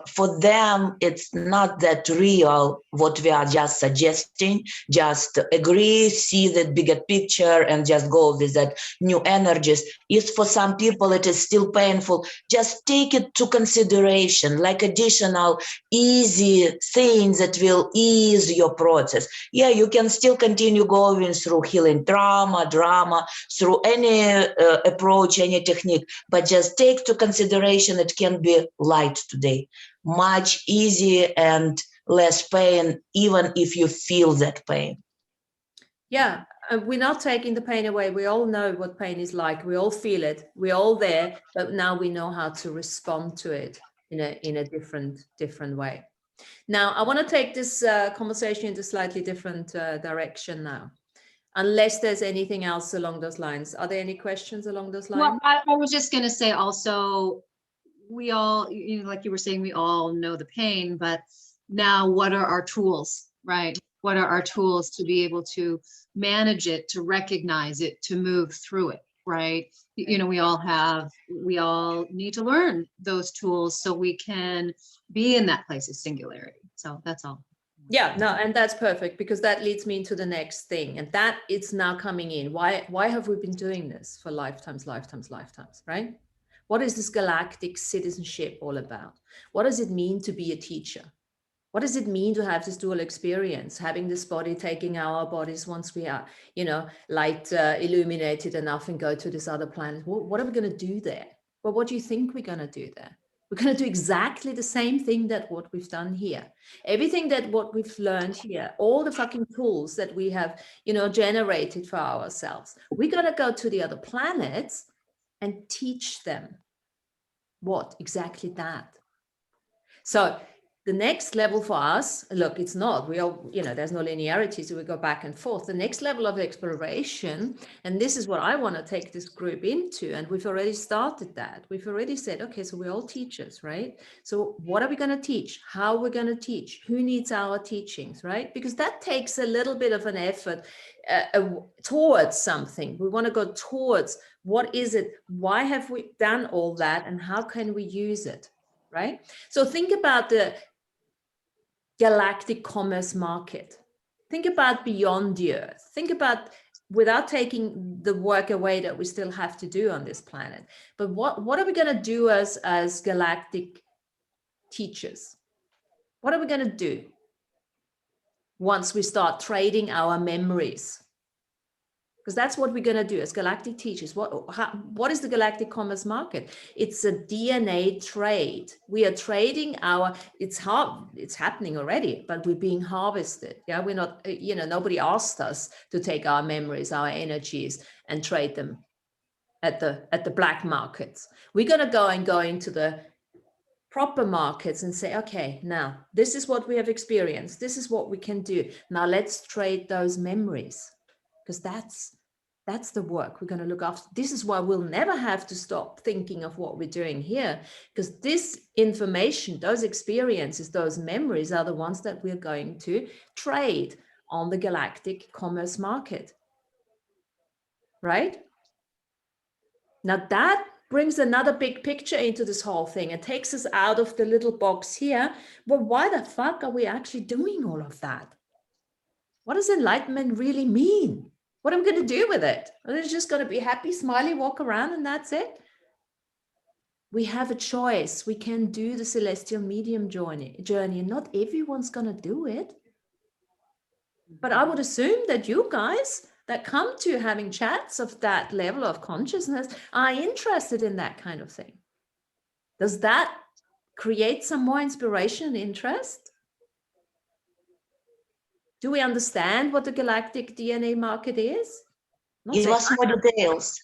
for them, it's not that real what we are just suggesting. Just agree, see that bigger picture, and just go with that new energies. If for some people it is still painful, just take it to consideration, like additional easy things that will ease your process. Yeah, you can still continue going through healing trauma, drama, through any approach, any technique, but just take to consideration it can be light today. Much easier and less pain, even if you feel that pain. Yeah, we're not taking the pain away. We all know what pain is like. We all feel it. We're all there, but now we know how to respond to it in a different way. Now, I want to take this conversation into slightly different direction now, unless there's anything else along those lines. Are there any questions along those lines? Well, I was just going to say also, we all, like you were saying, we all know the pain, but now what are our tools, right? What are our tools to be able to manage it, to recognize it, to move through it, right? We all need to learn those tools so we can be in that place of singularity. So that's all. Yeah, no, and that's perfect, because that leads me into the next thing, and that it's now coming in. Why have we been doing this for lifetimes, right? What is this galactic citizenship all about? What does it mean to be a teacher? What does it mean to have this dual experience, having this body taking our bodies once we are, light illuminated enough and go to this other planet? What are we going to do there? Well, what do you think we're going to do there? We're going to do exactly the same thing that what we've done here. Everything that what we've learned here, all the fucking tools that we have, you know, generated for ourselves. We're going to go to the other planets and teach them what exactly that. So the next level for us, look, it's not, we all, you know, there's no linearity, so we go back and forth. The next level of exploration, and this is what I want to take this group into, and we've already started that. We've already said, okay, so we're all teachers, right? So what are we going to teach? How we're going to teach? Who needs our teachings, right? Because that takes a little bit of an effort towards something. We want to go towards, what is it? Why have we done all that? And how can we use it, right? So think about the galactic commerce market. Think about beyond the Earth. Think about, without taking the work away that we still have to do on this planet. But what are we going to do as galactic teachers? What are we going to do once we start trading our memories? Because that's what we're going to do as galactic teachers. What is the galactic commerce market? It's a DNA trade. We are trading it's happening already, but we're being harvested. Yeah, we're not, you know, nobody asked us to take our memories, our energies, and trade them at the black markets. We're going to go into the proper markets and say, okay, now this is what we have experienced. This is what we can do. Now let's trade those memories, because that's the work we're going to look after. This is why we'll never have to stop thinking of what we're doing here, because this information, those experiences, those memories are the ones that we're going to trade on the galactic commerce market, right? Now that brings another big picture into this whole thing. It takes us out of the little box here. Well, why the fuck are we actually doing all of that? What does enlightenment really mean? What am I going to do with it? Are they just going to be happy, smiley, walk around and that's it? We have a choice. We can do the celestial medium journey, and not everyone's going to do it. But I would assume that you guys that come to having chats of that level of consciousness are interested in that kind of thing. Does that create some more inspiration and interest? Do we understand what the galactic DNA market is? Give us more details.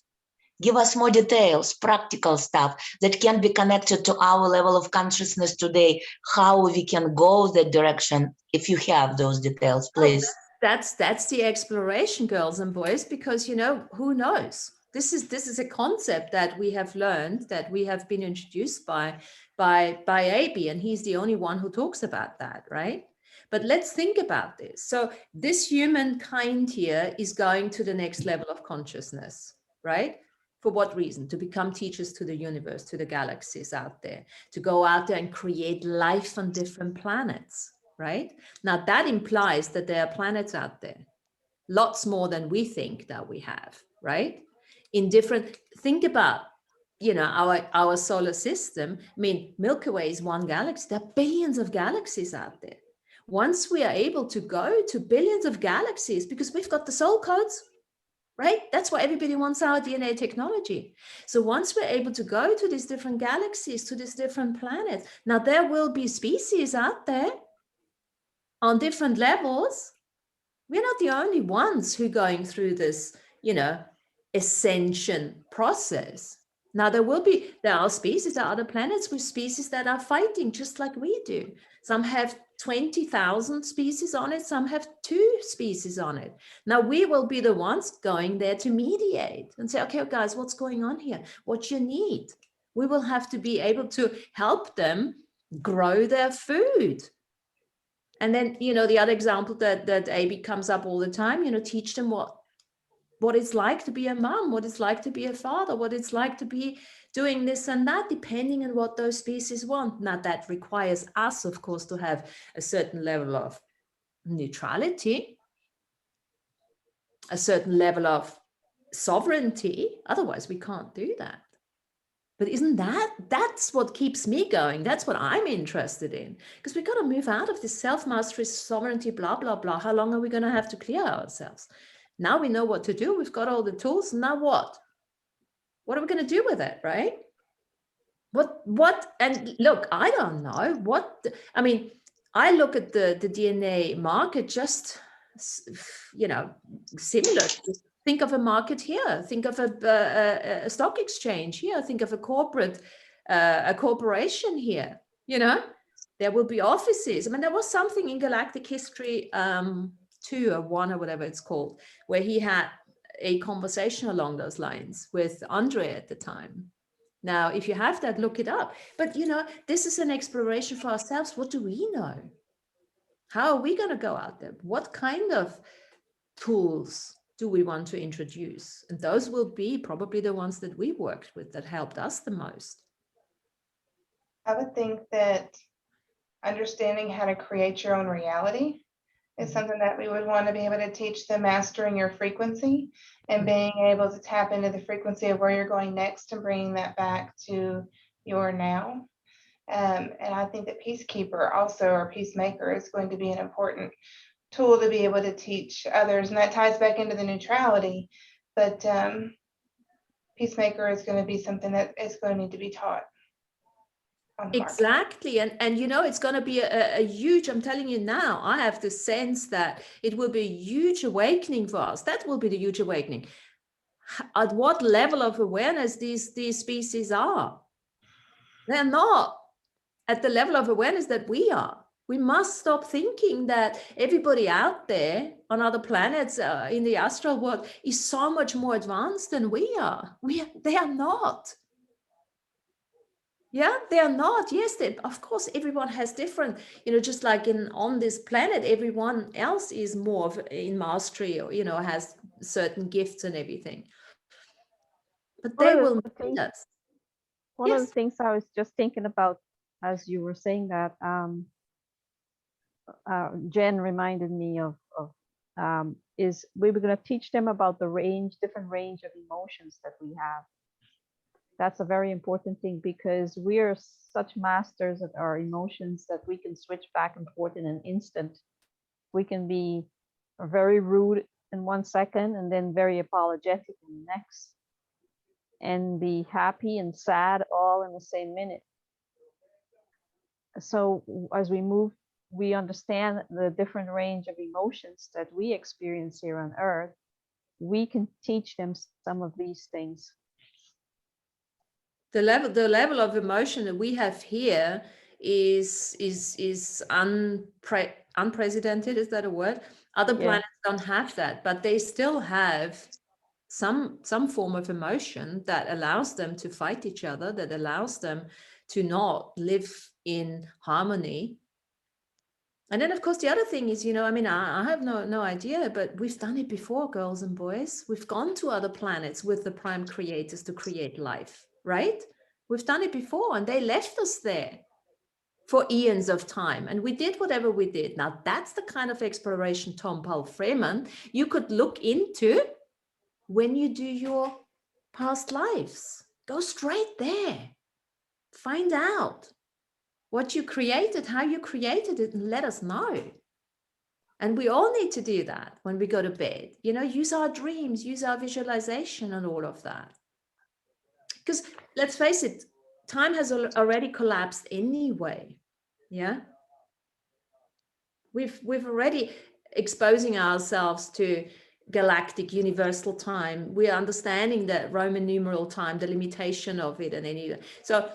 Give us more details, practical stuff that can be connected to our level of consciousness today, how we can go that direction. If you have those details, please. That's the exploration, girls and boys, because, you know, who knows? This is a concept that we have learned, that we have been introduced by AB, and he's the only one who talks about that, right? But let's think about this. So this humankind here is going to the next level of consciousness, right? For what reason? To become teachers to the universe, to the galaxies out there, to go out there and create life on different planets, right? Now that implies that there are planets out there, lots more than we think that we have, right? In different, think about, you know, our solar system. I mean, Milky Way is one galaxy. There are billions of galaxies out there. Once we are able to go to billions of galaxies, because we've got the soul codes, right? That's why everybody wants our DNA technology. So once we're able to go to these different galaxies, to these different planets, now there will be species out there on different levels. We're not the only ones who are going through this, you know, ascension process. Now there are species, there are other planets with species that are fighting just like we do. Some have 20,000 species on it, some have 2 species on it. Now we will be the ones going there to mediate and say, okay, guys, what's going on here? What you need? We will have to be able to help them grow their food. And then, you know, the other example that AB comes up all the time, you know, teach them what it's like to be a mom, what it's like to be a father, what it's like to be doing this and that, depending on what those species want. Now that requires us, of course, to have a certain level of neutrality, a certain level of sovereignty. Otherwise, we can't do that. But isn't that's what keeps me going? That's what I'm interested in. Because we've got to move out of this self-mastery, sovereignty, blah, blah, blah. How long are we going to have to clear ourselves? Now we know what to do. We've got all the tools. Now what? What are we going to do with it, right? What, and look, I don't know what, I mean, I look at the DNA market just, you know, similar. Think of a market here, think of a stock exchange here, think of a corporation here, you know, there will be offices. I mean, there was something in Galactic History 2 or 1 or whatever it's called, where he had a conversation along those lines with Andre at the time. Now, if you have that, look it up. But, you know, this is an exploration for ourselves. What do we know? How are we going to go out there? What kind of tools do we want to introduce? And those will be probably the ones that we worked with that helped us the most. I would think that understanding how to create your own reality is something that we would want to be able to teach them, mastering your frequency and being able to tap into the frequency of where you're going next and bringing that back to your now. And I think that peacekeeper also, or peacemaker, is going to be an important tool to be able to teach others. And that ties back into the neutrality, but peacemaker is going to be something that is going to need to be taught. Exactly. And you know, it's going to be a huge, I'm telling you now, I have the sense that it will be a huge awakening for us. That will be the huge awakening. At what level of awareness these species are. They're not at the level of awareness that we are. We must stop thinking that everybody out there on other planets in the astral world is so much more advanced than we are. They are not. Yeah, they are not. Yes, of course, everyone has different, you know, just like on this planet, everyone else is more in mastery, or, you know, has certain gifts and everything. But they will need us. One of the things I was just thinking about as you were saying that, Jen reminded me of is we were going to teach them about the different range of emotions that we have. That's a very important thing, because we are such masters of our emotions that we can switch back and forth in an instant. We can be very rude in 1 second and then very apologetic in the next, and be happy and sad all in the same minute. So as we move, we understand the different range of emotions that we experience here on Earth. We can teach them some of these things. The level of emotion that we have here is unprecedented. Is that a word? Other planets don't have that, but they still have some form of emotion that allows them to fight each other, that allows them to not live in harmony. And then, of course, the other thing is, you know, I mean, I have no idea, but we've done it before, girls and boys. We've gone to other planets with the prime creators to create life, right? We've done it before, and they left us there for eons of time, and we did whatever we did. Now, that's the kind of exploration, Tom Paul Freeman, you could look into when you do your past lives. Go straight there. Find out what you created, how you created it, and let us know. And we all need to do that when we go to bed. You know, use our dreams, use our visualization and all of that. Because let's face it, time has already collapsed anyway. Yeah. We've already exposing ourselves to galactic universal time. We're understanding that Roman numeral time, the limitation of it, and any. So,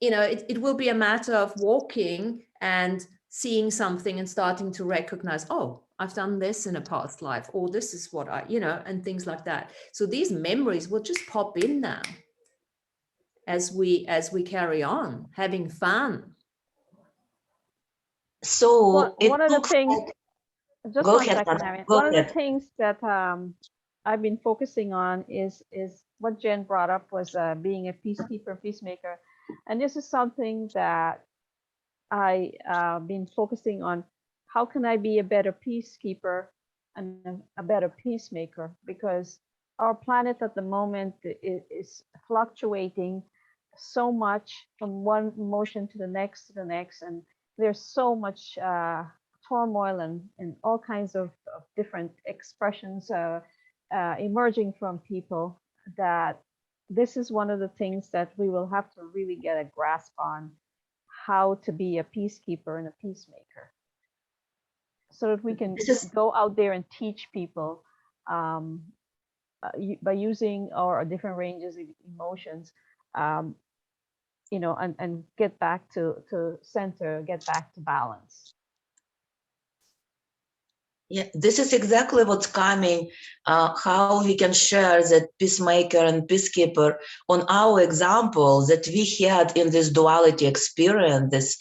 you know, it will be a matter of walking and seeing something and starting to recognize, oh, I've done this in a past life, or this is what I, you know, and things like that. So these memories will just pop in now as we carry on having fun. So one of the things, just go 1 ahead, second, Tanya. Harriet. Go One of ahead. the things that I've been focusing on is what Jen brought up was being a peacekeeper, peacemaker, and this is something that I been focusing on. How can I be a better peacekeeper and a better peacemaker? Because our planet at the moment is fluctuating so much from one emotion to the next, and there's so much turmoil and all kinds of different expressions emerging from people, that this is one of the things that we will have to really get a grasp on, how to be a peacekeeper and a peacemaker, so that we can This is go out there and teach people by using our different ranges of emotions, you know, and get back to center, get back to balance. Yeah, this is exactly what's coming, how we can share that peacemaker and peacekeeper on our example that we had in this duality experience, this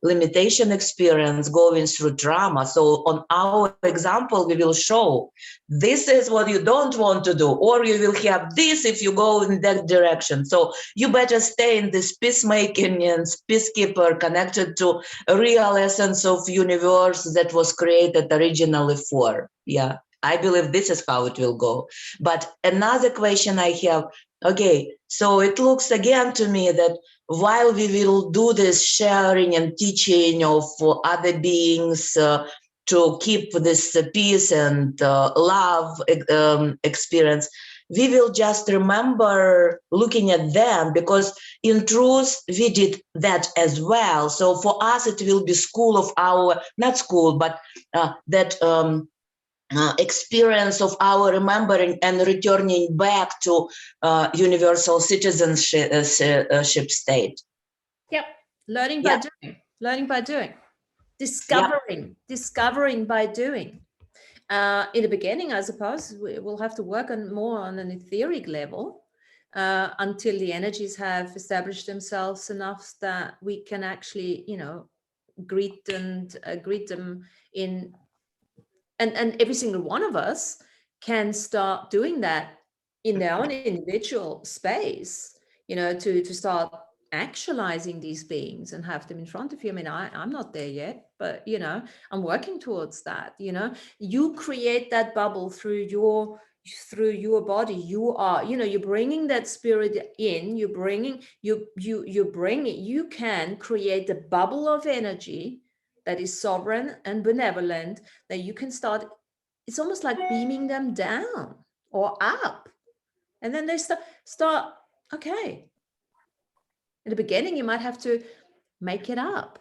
limitation experience going through trauma. So on our example, we will show this is what you don't want to do, or you will have this if you go in that direction. So you better stay in this peacemaking and peacekeeper connected to a real essence of universe that was created originally for. Yeah, I believe this is how it will go. But another question I have, okay, so it looks again to me that while we will do this sharing and teaching of other beings to keep this peace and love experience, we will just remember looking at them, because in truth we did that as well. So for us it will be school of our, not school, but that experience of our remembering and returning back to universal citizenship state. Yep. Learning Yeah. by doing. Learning by doing. Discovering by doing. In the beginning, I suppose we'll have to work on more on an etheric level until the energies have established themselves enough that we can actually, you know, greet them in, and every single one of us can start doing that in their own individual space, you know, to start actualizing these beings and have them in front of you. I mean, I'm not there yet, but, you know, I'm working towards that. You know, you create that bubble through your body. You are, you know, you're bringing that spirit in, you're bringing, you can create a bubble of energy that is sovereign and benevolent, that you can start, it's almost like beaming them down or up. And then they start, okay. In the beginning, you might have to make it up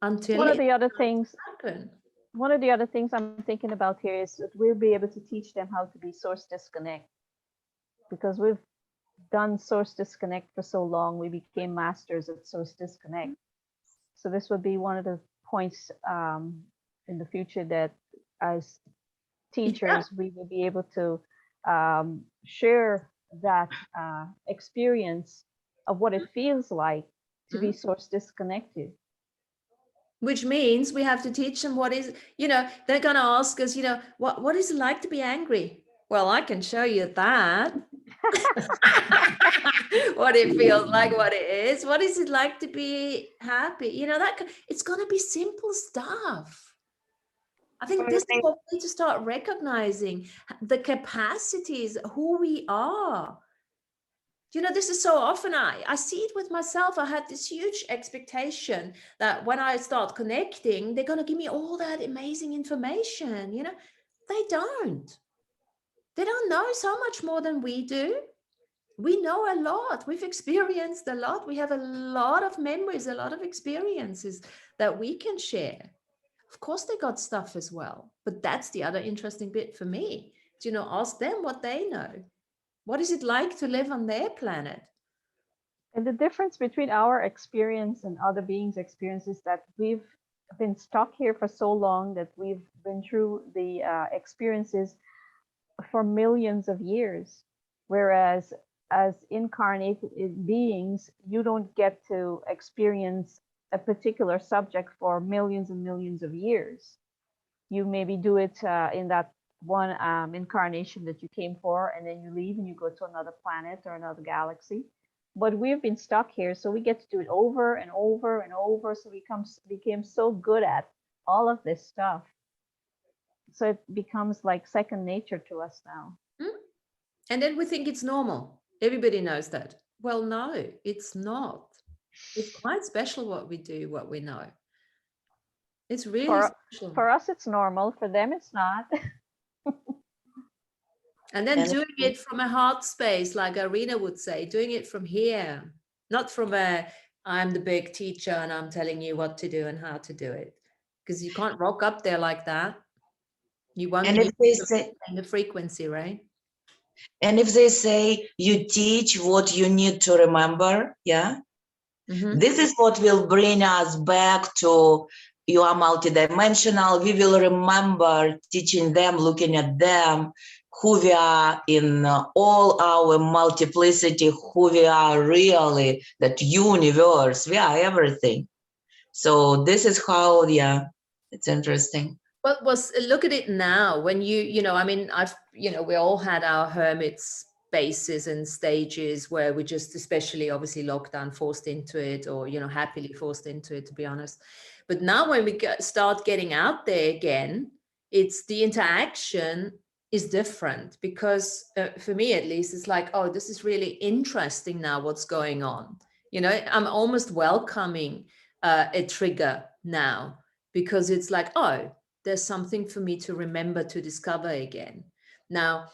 until One of it the other things happens. One of the other things I'm thinking about here is that we'll be able to teach them how to be source disconnect, because we've done source disconnect for so long. We became masters at source disconnect. So this would be one of the points in the future that as teachers, we will be able to share that experience of what it feels like to be source disconnected. Which means we have to teach them what is, you know, they're going to ask us, you know, what is it like to be angry? Well, I can show you that. What it feels like, what it is. What is it like to be happy? You know, that it's going to be simple stuff. I think this is what we need to start recognizing, the capacities, who we are. You know, this is so often I see it with myself. I had this huge expectation that when I start connecting, they're going to give me all that amazing information. You know, they don't. They don't know so much more than we do. We know a lot. We've experienced a lot. We have a lot of memories, a lot of experiences that we can share. Of course, they got stuff as well. But that's the other interesting bit for me. You know, ask them what they know. What is it like to live on their planet? And the difference between our experience and other beings' experience is that we've been stuck here for so long, that we've been through the experiences for millions of years. Whereas as incarnated beings, you don't get to experience a particular subject for millions and millions of years. You maybe do it in that one incarnation that you came for, and then you leave and you go to another planet or another galaxy. But we've been stuck here, so we get to do it over and over and over. So we became so good at all of this stuff. So it becomes like second nature to us now. And then we think it's normal. Everybody knows that. Well, no, it's not. It's quite special what we do, what we know. It's really special. For us, it's normal. For them, it's not. And then And doing it from a heart space, like Arena would say, doing it from here, not from a, I'm the big teacher and I'm telling you what to do and how to do it. Because you can't rock up there like that. You won't and be if they say, in the frequency, right? and if they say you teach what you need to remember, yeah, this is what will bring us back to you are multidimensional. We will remember teaching them, looking at them, who we are in all our multiplicity, who we are really, that universe, we are everything. So this is how, yeah, it's interesting. But look at it now when you know, I mean, we all had our hermit spaces and stages where we just, especially obviously lockdown, forced into it, or, happily forced into it, to be honest. But now when we start getting out there again, it's the interaction is different, because for me at least, it's like, oh, this is really interesting now what's going on. I'm almost welcoming a trigger now, because it's like, oh, there's something for me to remember, to discover again. Now,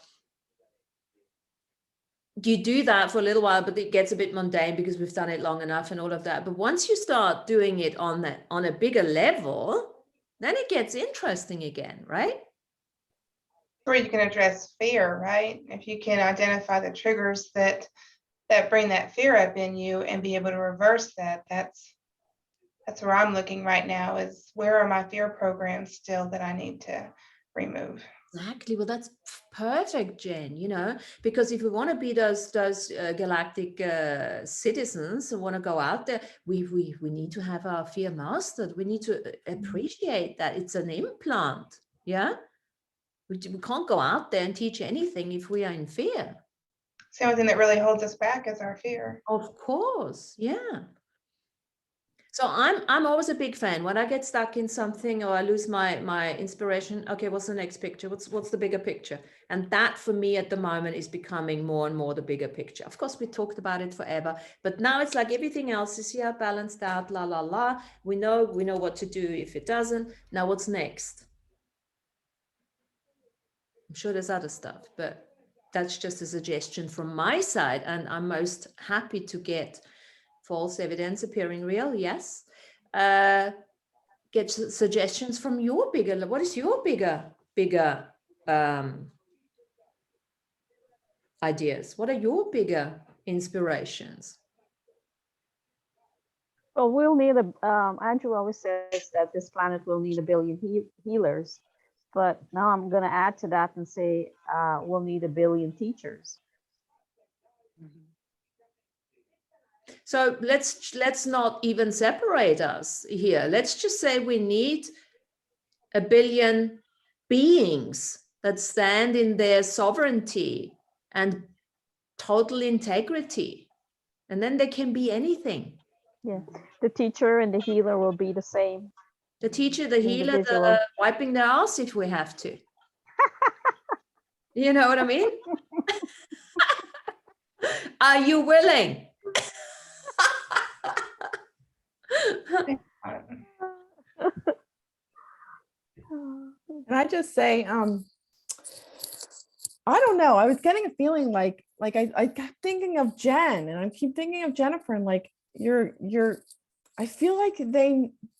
you do that for a little while, but it gets a bit mundane because we've done it long enough and all of that. But once you start doing it on a bigger level, then it gets interesting again, right? Where you can address fear, right? If you can identify the triggers that bring that fear up in you and be able to reverse that, that's where I'm looking right now, is where are my fear programs still that I need to remove? Exactly. Well, that's perfect, Jen, because if we want to be those galactic citizens and want to go out there, we need to have our fear mastered. We need to appreciate that it's an implant. Yeah. We can't go out there and teach anything if we are in fear. It's the only thing that really holds us back is our fear. Of course. Yeah. So I'm always a big fan. When I get stuck in something or I lose my inspiration, okay, what's the next picture? What's the bigger picture? And that for me at the moment is becoming more and more the bigger picture. Of course, we talked about it forever, but now it's like everything else is here balanced out, la la la. We know what to do if it doesn't. Now what's next? I'm sure there's other stuff, but that's just a suggestion from my side, and I'm most happy to get false evidence appearing real. Yes. Get suggestions from your bigger. What is your bigger ideas? What are your bigger inspirations? Well, we'll need Andrew always says that this planet will need 1 billion healers. But now I'm going to add to that and say we'll need 1 billion teachers. So let's not even separate us here. Let's just say we need 1 billion beings that stand in their sovereignty and total integrity. And then they can be anything. Yeah, the teacher and the healer will be the same. The teacher, the healer, Individual. wiping their ass if we have to. You know what I mean? Are you willing? Can I just say, I don't know. I was getting a feeling like I kept thinking of Jen, and I keep thinking of Jennifer, and like I feel like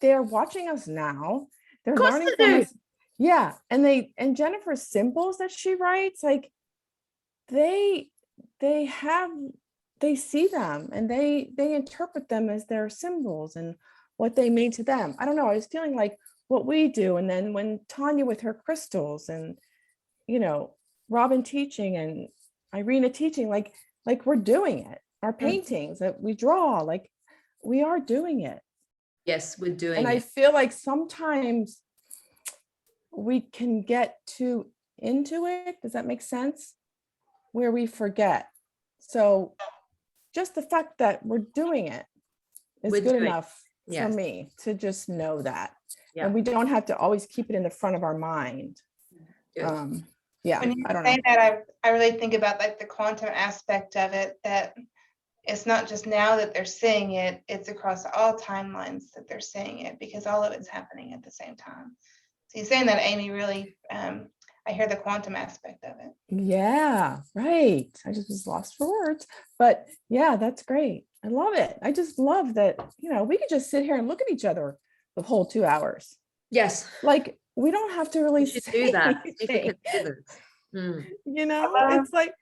they're watching us now. They're learning from us. Yeah, and Jennifer's symbols that she writes, like they see them and they interpret them as their symbols and what they mean to them. I don't know. I was feeling like what we do, and then when Tanya with her crystals, and Robin teaching and Irina teaching, like we're doing it. Our paintings that we draw, like we are doing it. Yes, we're doing it. And I feel like sometimes we can get too into it. Does that make sense? Where we forget. So just the fact that we're doing it is good enough for me to just know that. Yeah. And we don't have to always keep it in the front of our mind. Yeah, when you I don't say know. that, I really think about like the quantum aspect of it, that it's not just now that they're seeing it, it's across all timelines that they're seeing it, because all of it's happening at the same time. So you're saying that, Amy, really, I hear the quantum aspect of it. Yeah, right. I just was lost for words, but yeah, that's great. I love it. I just love that, we could just sit here and look at each other the whole 2 hours. Yes, Like, we don't have to really we should say do that. See if we anything, can do this. Mm. it's like,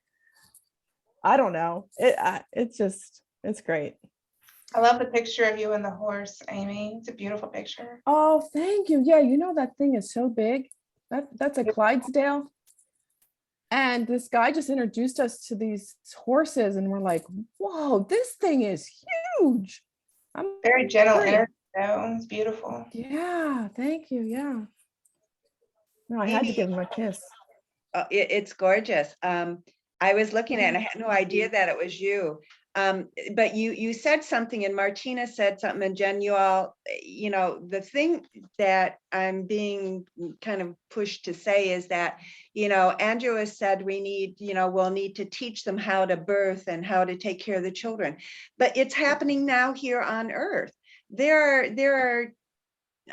I don't know. It's great. I love the picture of you and the horse, Amy. It's a beautiful picture. Oh, thank you. Yeah, that thing is so big. That's a Clydesdale. And this guy just introduced us to these horses, and we're like, whoa, this thing is huge. I'm Very gentle pretty- energy, though. It's beautiful. Yeah, thank you. Yeah. No, I had to Amy, give him a kiss. it's gorgeous. I was looking at it and I had no idea that it was you. But you said something, and Martina said something, and Jen, you all, the thing that I'm being kind of pushed to say is that, Andrew has said we need, we'll need to teach them how to birth and how to take care of the children. But it's happening now here on Earth. There are,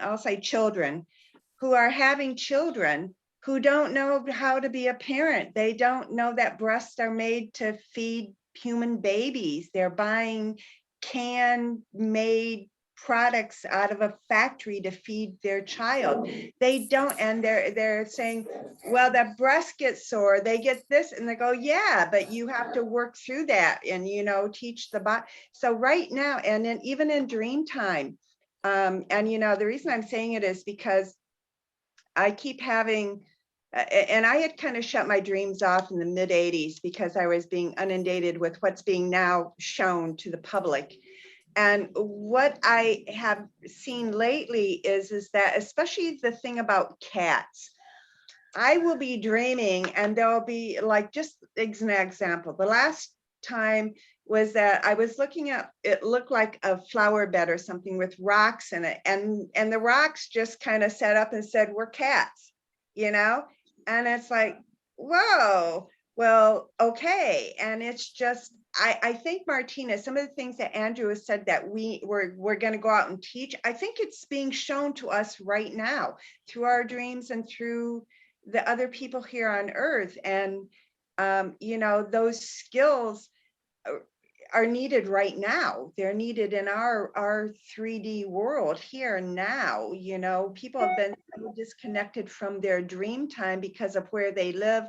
I'll say, children who are having children who don't know how to be a parent. They don't know that breasts are made to feed human babies. They're buying can-made products out of a factory to feed their child. They don't, and they're saying, well, the breast gets sore, they get this, and they go, yeah, but you have to work through that and, teach the body. So right now, and then even in dream time, and the reason I'm saying it is because I keep having, and I had kind of shut my dreams off in the mid 80s because I was being inundated with what's being now shown to the public. And what I have seen lately is that, especially the thing about cats, I will be dreaming and there'll be like, just an example. The last time was that I was looking at, it looked like a flower bed or something with rocks in it. And the rocks just kind of set up and said, we're cats, and it's like, whoa, well, okay. And it's just, I think, Martina, some of the things that Andrew has said that we're going to go out and teach, I think it's being shown to us right now through our dreams and through the other people here on Earth. And, those skills are needed right now. They're needed in our 3D world here now. People have been so disconnected from their dream time because of where they live,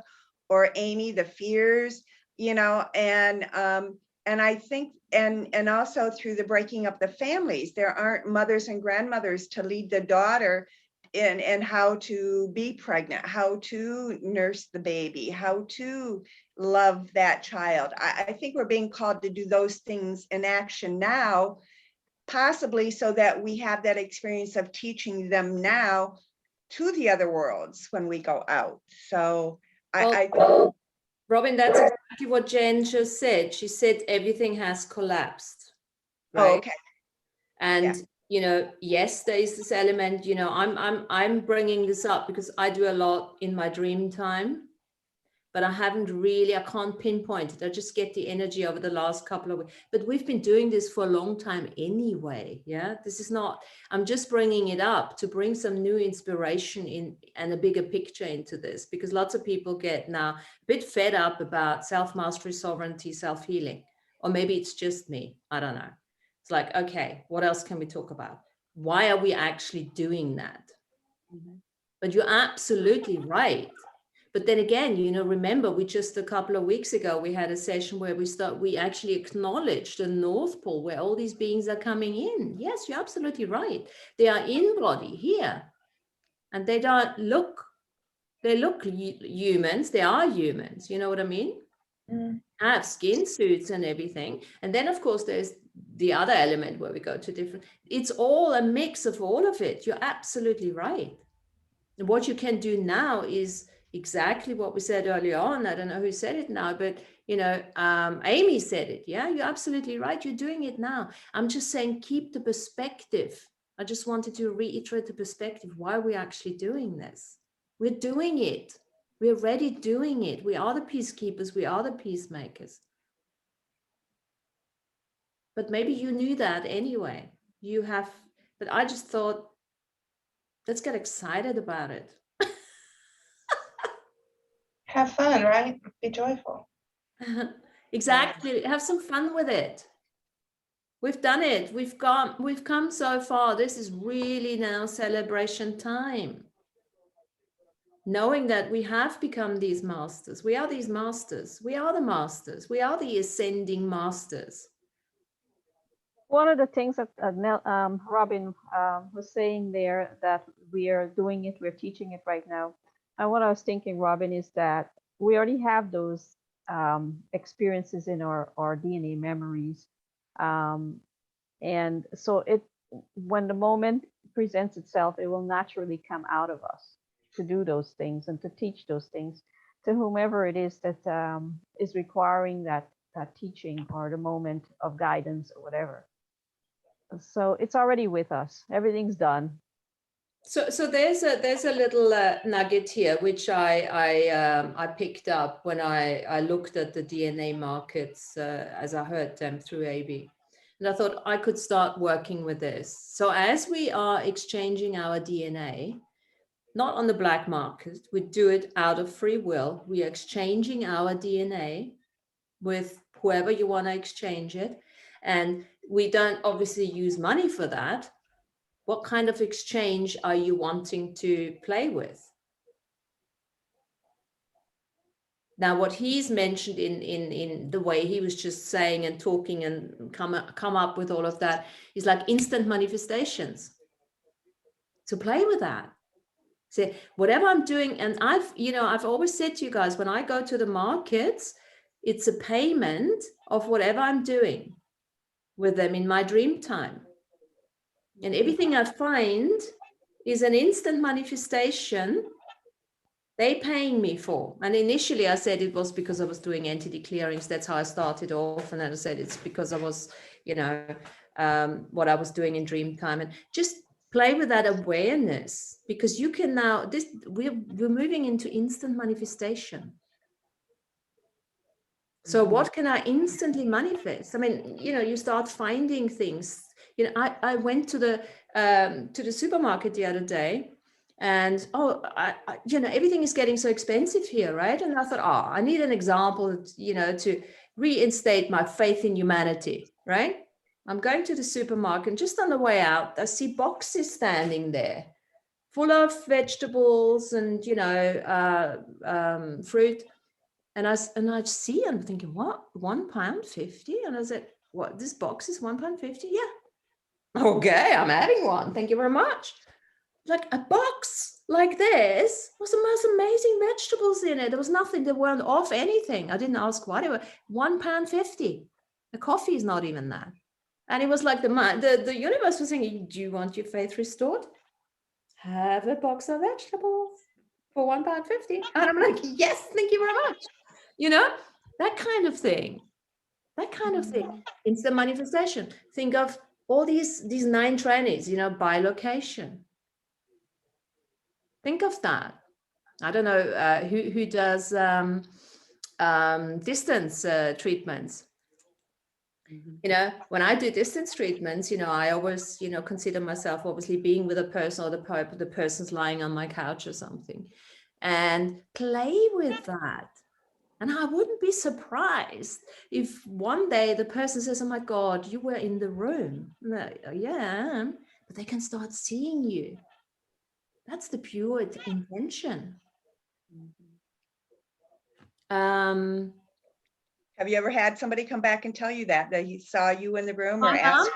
or Amy, the fears, and I think, and also through the breaking up the families, there aren't mothers and grandmothers to lead the daughter in how to be pregnant, how to nurse the baby, how to love that child. I think we're being called to do those things in action now, possibly so that we have that experience of teaching them now to the other worlds when we go out. So Robin, that's exactly what Jen just said. She said everything has collapsed. Right? Oh, okay. And yes, there is this element. I'm bringing this up because I do a lot in my dream time, but I can't pinpoint it. I just get the energy over the last couple of weeks. But we've been doing this for a long time anyway. Yeah, this is not, I'm just bringing it up to bring some new inspiration in and a bigger picture into this, because lots of people get now a bit fed up about self-mastery, sovereignty, self-healing, or maybe it's just me. I don't know. It's like, okay, what else can we talk about? Why are we actually doing that? Mm-hmm. But you're absolutely right. But then again, remember, we just a couple of weeks ago, we had a session where we actually acknowledged the North Pole, where all these beings are coming in. Yes, you're absolutely right. They are in body here, and they don't look, they look humans. They are humans. You know what I mean? Mm. Have skin suits and everything. And then, of course, there's the other element where we go to different, it's all a mix of all of it. You're absolutely right. And what you can do now is exactly what we said earlier on. I don't know who said it now, but Amy said it. Yeah, you're absolutely right. You're doing it now. I'm just saying, keep the perspective. I just wanted to reiterate the perspective, why we're actually doing this. We're doing it. We're already doing it. We are the peacekeepers. We are the peacemakers. But maybe you knew that anyway. You have, but I just thought, let's get excited about it. Have fun, right? Be joyful. Exactly. Have some fun with it. We've done it. We've come so far. This is really now celebration time. Knowing that we have become these masters. We are these masters. We are the masters. We are the ascending masters. One of the things that Robin was saying there, that we are doing it, we're teaching it right now. And what I was thinking, Robin, is that we already have those experiences in our DNA memories. And so when the moment presents itself, it will naturally come out of us to do those things and to teach those things to whomever it is that is requiring that teaching or the moment of guidance or whatever. So it's already with us. Everything's done. So there's a little nugget here which I picked up when I looked at the DNA markets as I heard them through AB, and I thought I could start working with this. So as we are exchanging our DNA, not on the black market, we do it out of free will. We are exchanging our DNA with whoever you want to exchange it, and we don't obviously use money for that. What kind of exchange are you wanting to play with? Now, what he's mentioned in the way he was just saying and talking and come up with all of that is like instant manifestations. So play with that. Say, whatever I'm doing, and I've always said to you guys, when I go to the markets, it's a payment of whatever I'm doing with them in my dream time. And everything I find is an instant manifestation they paying me for. And initially I said it was because I was doing entity clearings. That's how I started off. And then I said it's because I was, what I was doing in dream time. And just play with that awareness, because you can now, we're moving into instant manifestation. So what can I instantly manifest? I mean, you start finding things. I went to the supermarket the other day, and everything is getting so expensive here, right? And I thought, I need an example, to reinstate my faith in humanity, right? I'm going to the supermarket, and just on the way out, I see boxes standing there full of vegetables and fruit. And I see, I'm thinking, what, £1.50? And I said, what, this box is £1.50? Yeah. Okay, I'm having one. Thank you very much. Like a box like this was the most amazing vegetables in it. There was nothing, they weren't off anything. I didn't ask why they were £1.50. The coffee is not even that. And it was like the universe was saying, do you want your faith restored? Have a box of vegetables for £1.50. And I'm like, yes, thank you very much. That kind of thing. Instant manifestation. Think of all these 9 trainees, by location. Think of that. I don't know who does distance treatments. When I do distance treatments, I always, consider myself obviously being with a person, or the person's lying on my couch or something, and play with that. And I wouldn't be surprised if one day the person says, oh my God, you were in the room. Yeah, I am. But they can start seeing you. That's the pure intention. Have you ever had somebody come back and tell you that he saw you in the room, or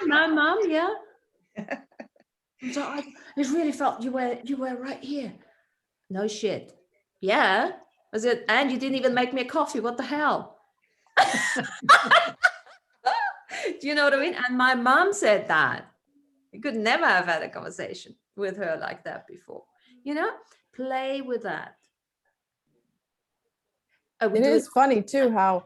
my mom, yeah. So I really felt you were right here. No shit. Yeah. I said, and you didn't even make me a coffee. What the hell? Do you know what I mean? And my mom said that. You could never have had a conversation with her like that before. Play with that. It is funny too, how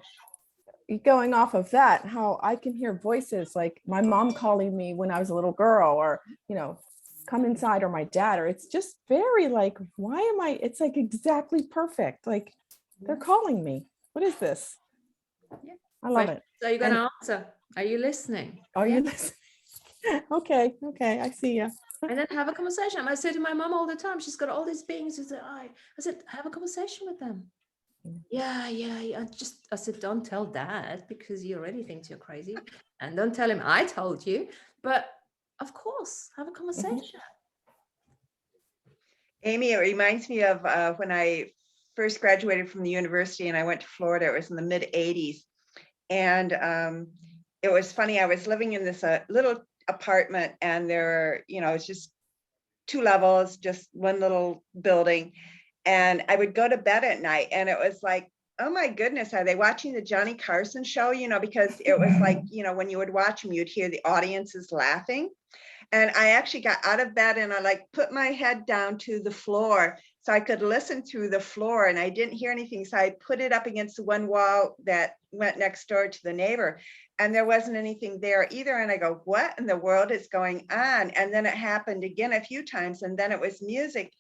going off of that, how I can hear voices like my mom calling me when I was a little girl, or, come inside, or my dad, or it's just very like, why am I, it's like exactly perfect. Like they're calling me. What is this? Yeah. I love it. So you're going to answer. Are you listening? Are you listening? Okay, I see you. And then have a conversation. I say to my mom all the time, she's got all these beings. I said, have a conversation with them. Yeah. I said, don't tell Dad because he already thinks you're crazy, and don't tell him I told you. But of course, have a conversation. Amy, it reminds me of when I first graduated from the university and I went to Florida. It was in the mid 80s. And it was funny. I was living in this little apartment, and there were, it's just 2 levels, just one little building. And I would go to bed at night and it was like, oh my goodness, are they watching the Johnny Carson show? Because it was like, when you would watch them, you'd hear the audiences laughing. And I actually got out of bed and I put my head down to the floor so I could listen through the floor, and I didn't hear anything. So I put it up against the one wall that went next door to the neighbor, and there wasn't anything there either. And I go, what in the world is going on? And then it happened again a few times, and then it was music.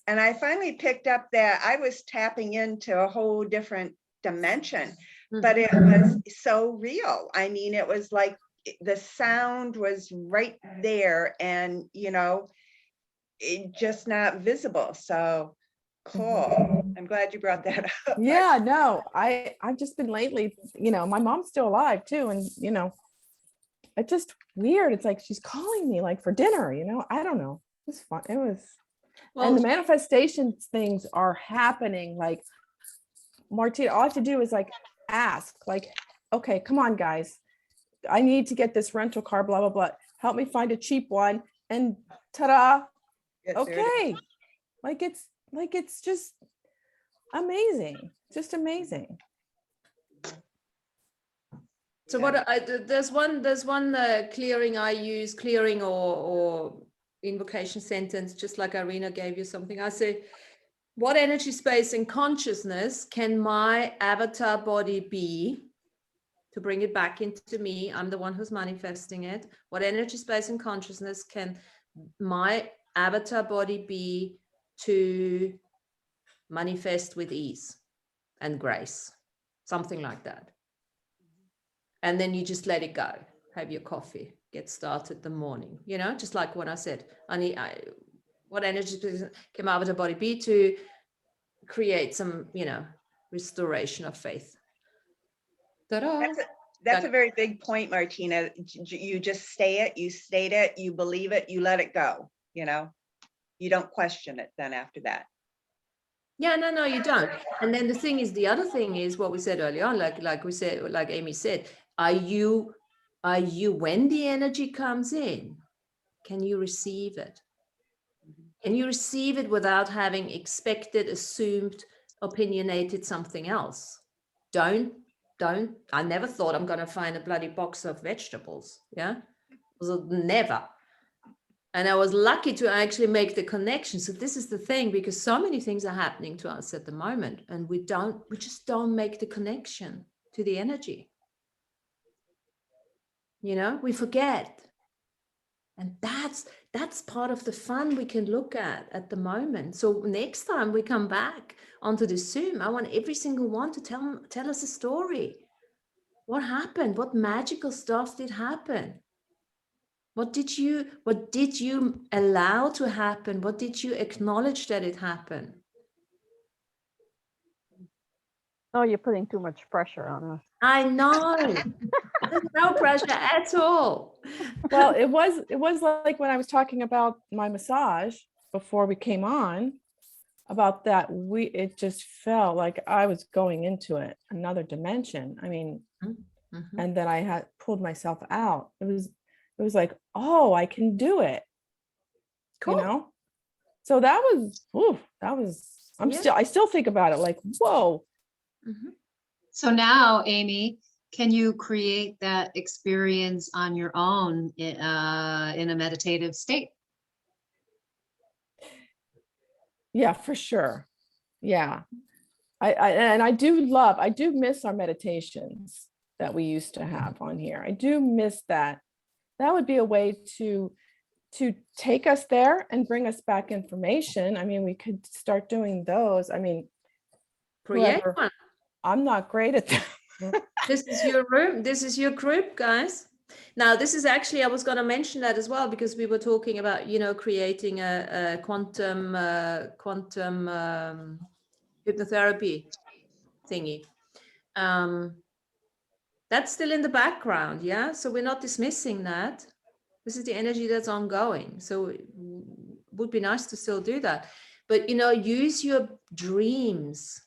And I finally picked up that I was tapping into a whole different dimension, but it was so real. I mean, it was like the sound was right there, and it just not visible. So cool. I'm glad you brought that up. Yeah, no, I've just been lately, my mom's still alive too. And, it's just weird. It's like, she's calling me like for dinner, I don't know. It was fun. It was, and the manifestations things are happening. Like, Martina, all I have to do is like ask, like, okay, come on guys, I need to get this rental car, blah, blah, blah. Help me find a cheap one. And ta-da. Okay. It's just amazing. Just amazing. So there's one clearing I use, clearing or invocation sentence, just like Irina gave you something. I say, what energy, space, and consciousness can my avatar body be to bring it back into me? I'm the one who's manifesting it. What energy, space, and consciousness can my avatar body be to manifest with ease and grace? Something like that. And then you just let it go. Have your coffee, get started the morning, just like what I said. What energy can my avatar body be to create some, restoration of faith? Ta-da. That's a very big point, Martina. You just say it, you state it, you believe it, you let it go, you don't question it then after that. Yeah, no, you don't. And then the other thing is what we said earlier on, like Amy said, are you when the energy comes in, can you receive it? Can you receive it without having expected, assumed, opinionated something else? Don't. I never thought I'm going to find a bloody box of vegetables. Yeah, never. And I was lucky to actually make the connection. So this is the thing, because so many things are happening to us at the moment, and we just don't make the connection to the energy. We forget. And that's part of the fun we can look at the moment. So next time we come back onto the Zoom, I want every single one to tell us a story. What happened? What magical stuff did happen? What did you allow to happen? What did you acknowledge that it happened? Oh, you're putting too much pressure on us. I know. There's no pressure at all. Well, it was like when I was talking about my massage before we came on, about that, it just felt like I was going into another dimension. I mean, and then I had pulled myself out. It was like, oh, I can do it. Cool. So that was, I still think about it like, whoa. So now, Amy, can you create that experience on your own in a meditative state? Yeah, for sure. Yeah. I do miss our meditations that we used to have on here. I do miss that. That would be a way to take us there and bring us back information. I mean, we could start doing those. I mean, create one. I'm not great at that. This is your room. This is your group, guys. Now, this is actually, I was going to mention that as well, because we were talking about, creating a quantum hypnotherapy thingy. That's still in the background, yeah? So we're not dismissing that. This is the energy that's ongoing. So it would be nice to still do that. But, you know, use your dreams.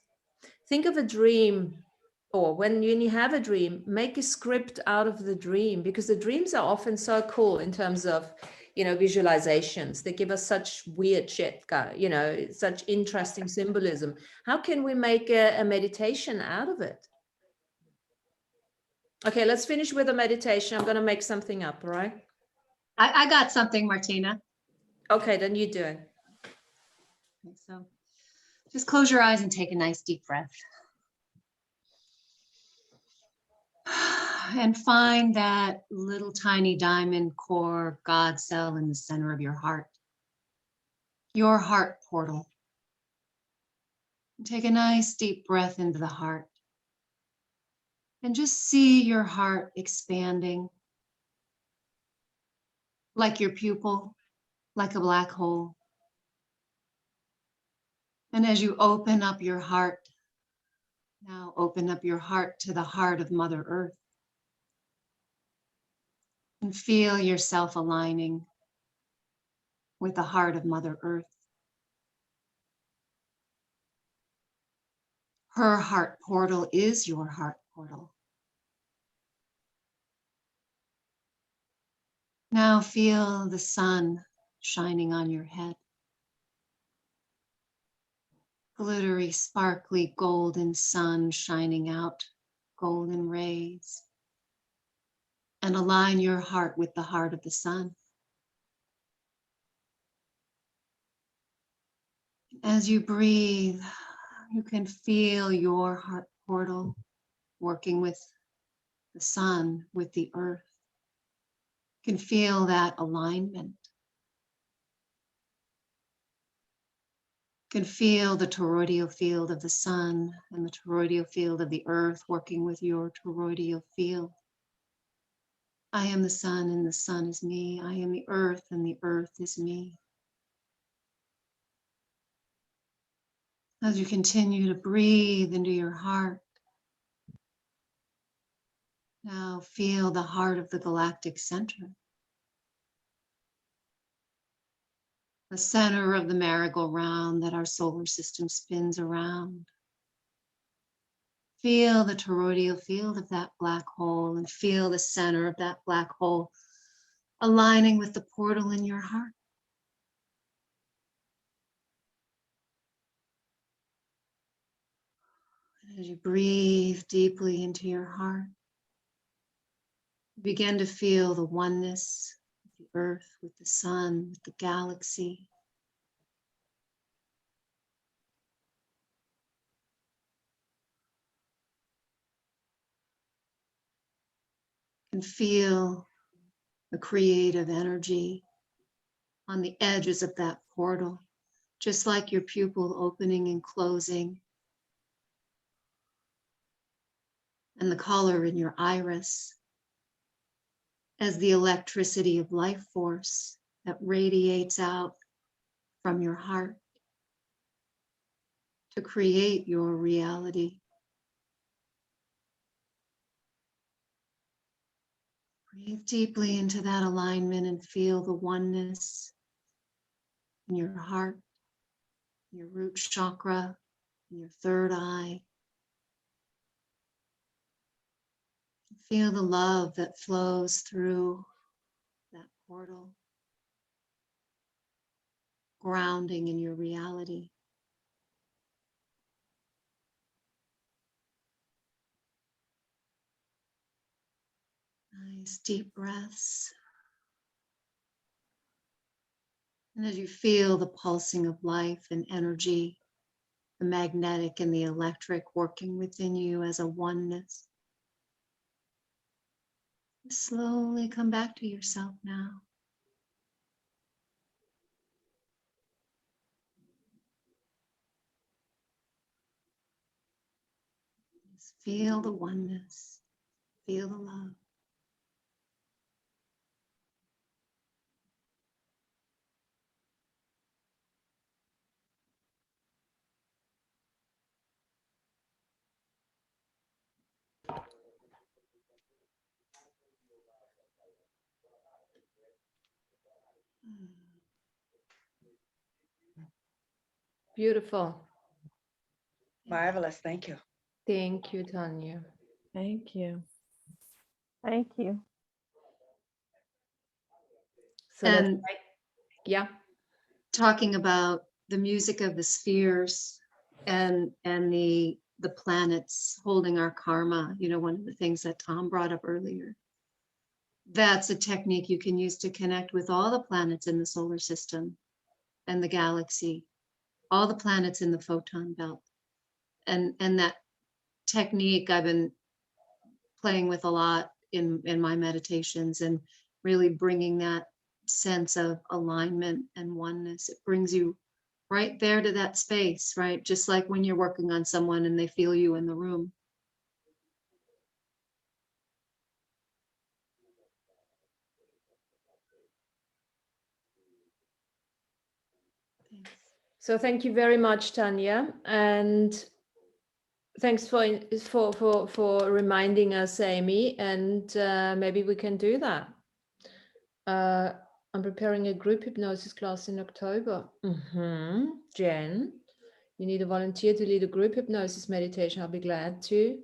Think of a dream, or when you have a dream, make a script out of the dream, because the dreams are often so cool in terms of, you know, visualizations. They give us such weird shit, you know, such interesting symbolism. How can we make a meditation out of it? Okay, let's finish with a meditation. I'm going to make something up, all right? I got something, Martina. Okay, then you do it. Okay, so just close your eyes and take a nice deep breath. And find that little tiny diamond core God cell in the center of your heart portal. And take a nice deep breath into the heart. And just see your heart expanding like your pupil, like a black hole. And as you open up your heart, now open up your heart to the heart of Mother Earth. And feel yourself aligning with the heart of Mother Earth. Her heart portal is your heart portal. Now feel the sun shining on your head. Glittery, sparkly, golden sun shining out, golden rays. And align your heart with the heart of the sun. As you breathe, you can feel your heart portal working with the sun, with the earth. You can feel that alignment. You can feel the toroidal field of the sun and the toroidal field of the earth working with your toroidal field. I am the sun and the sun is me. I am the earth and the earth is me. As you continue to breathe into your heart, now feel the heart of the galactic center. The center of the merry-go-round that our solar system spins around. Feel the toroidal field of that black hole and feel the center of that black hole aligning with the portal in your heart. And as you breathe deeply into your heart, begin to feel the oneness of the earth with the sun, with the galaxy. And feel the creative energy on the edges of that portal, just like your pupil opening and closing, and the color in your iris as the electricity of life force that radiates out from your heart to create your reality. Breathe deeply into that alignment and feel the oneness in your heart, your root chakra, in your third eye. Feel the love that flows through that portal, grounding in your reality. Nice deep breaths. And as you feel the pulsing of life and energy, the magnetic and the electric working within you as a oneness, slowly come back to yourself now. Just feel the oneness, feel the love. Beautiful. Marvelous. Thank you. Thank you, Tanya. Thank you. Thank you. So let's And yeah. talking about the music of the spheres and the planets holding our karma, you know, one of the things that Tom brought up earlier. That's a technique you can use to connect with all the planets in the solar system and the galaxy, all the planets in the photon belt. And that technique I've been playing with a lot in my meditations, and really bringing that sense of alignment and oneness. It brings you right there to that space, right? Just like when you're working on someone and they feel you in the room. Thanks. So thank you very much, Tanya, and thanks for reminding us, Amy. And maybe we can do that. I'm preparing a group hypnosis class in October. Jen, you need a volunteer to lead a group hypnosis meditation. I'll be glad to.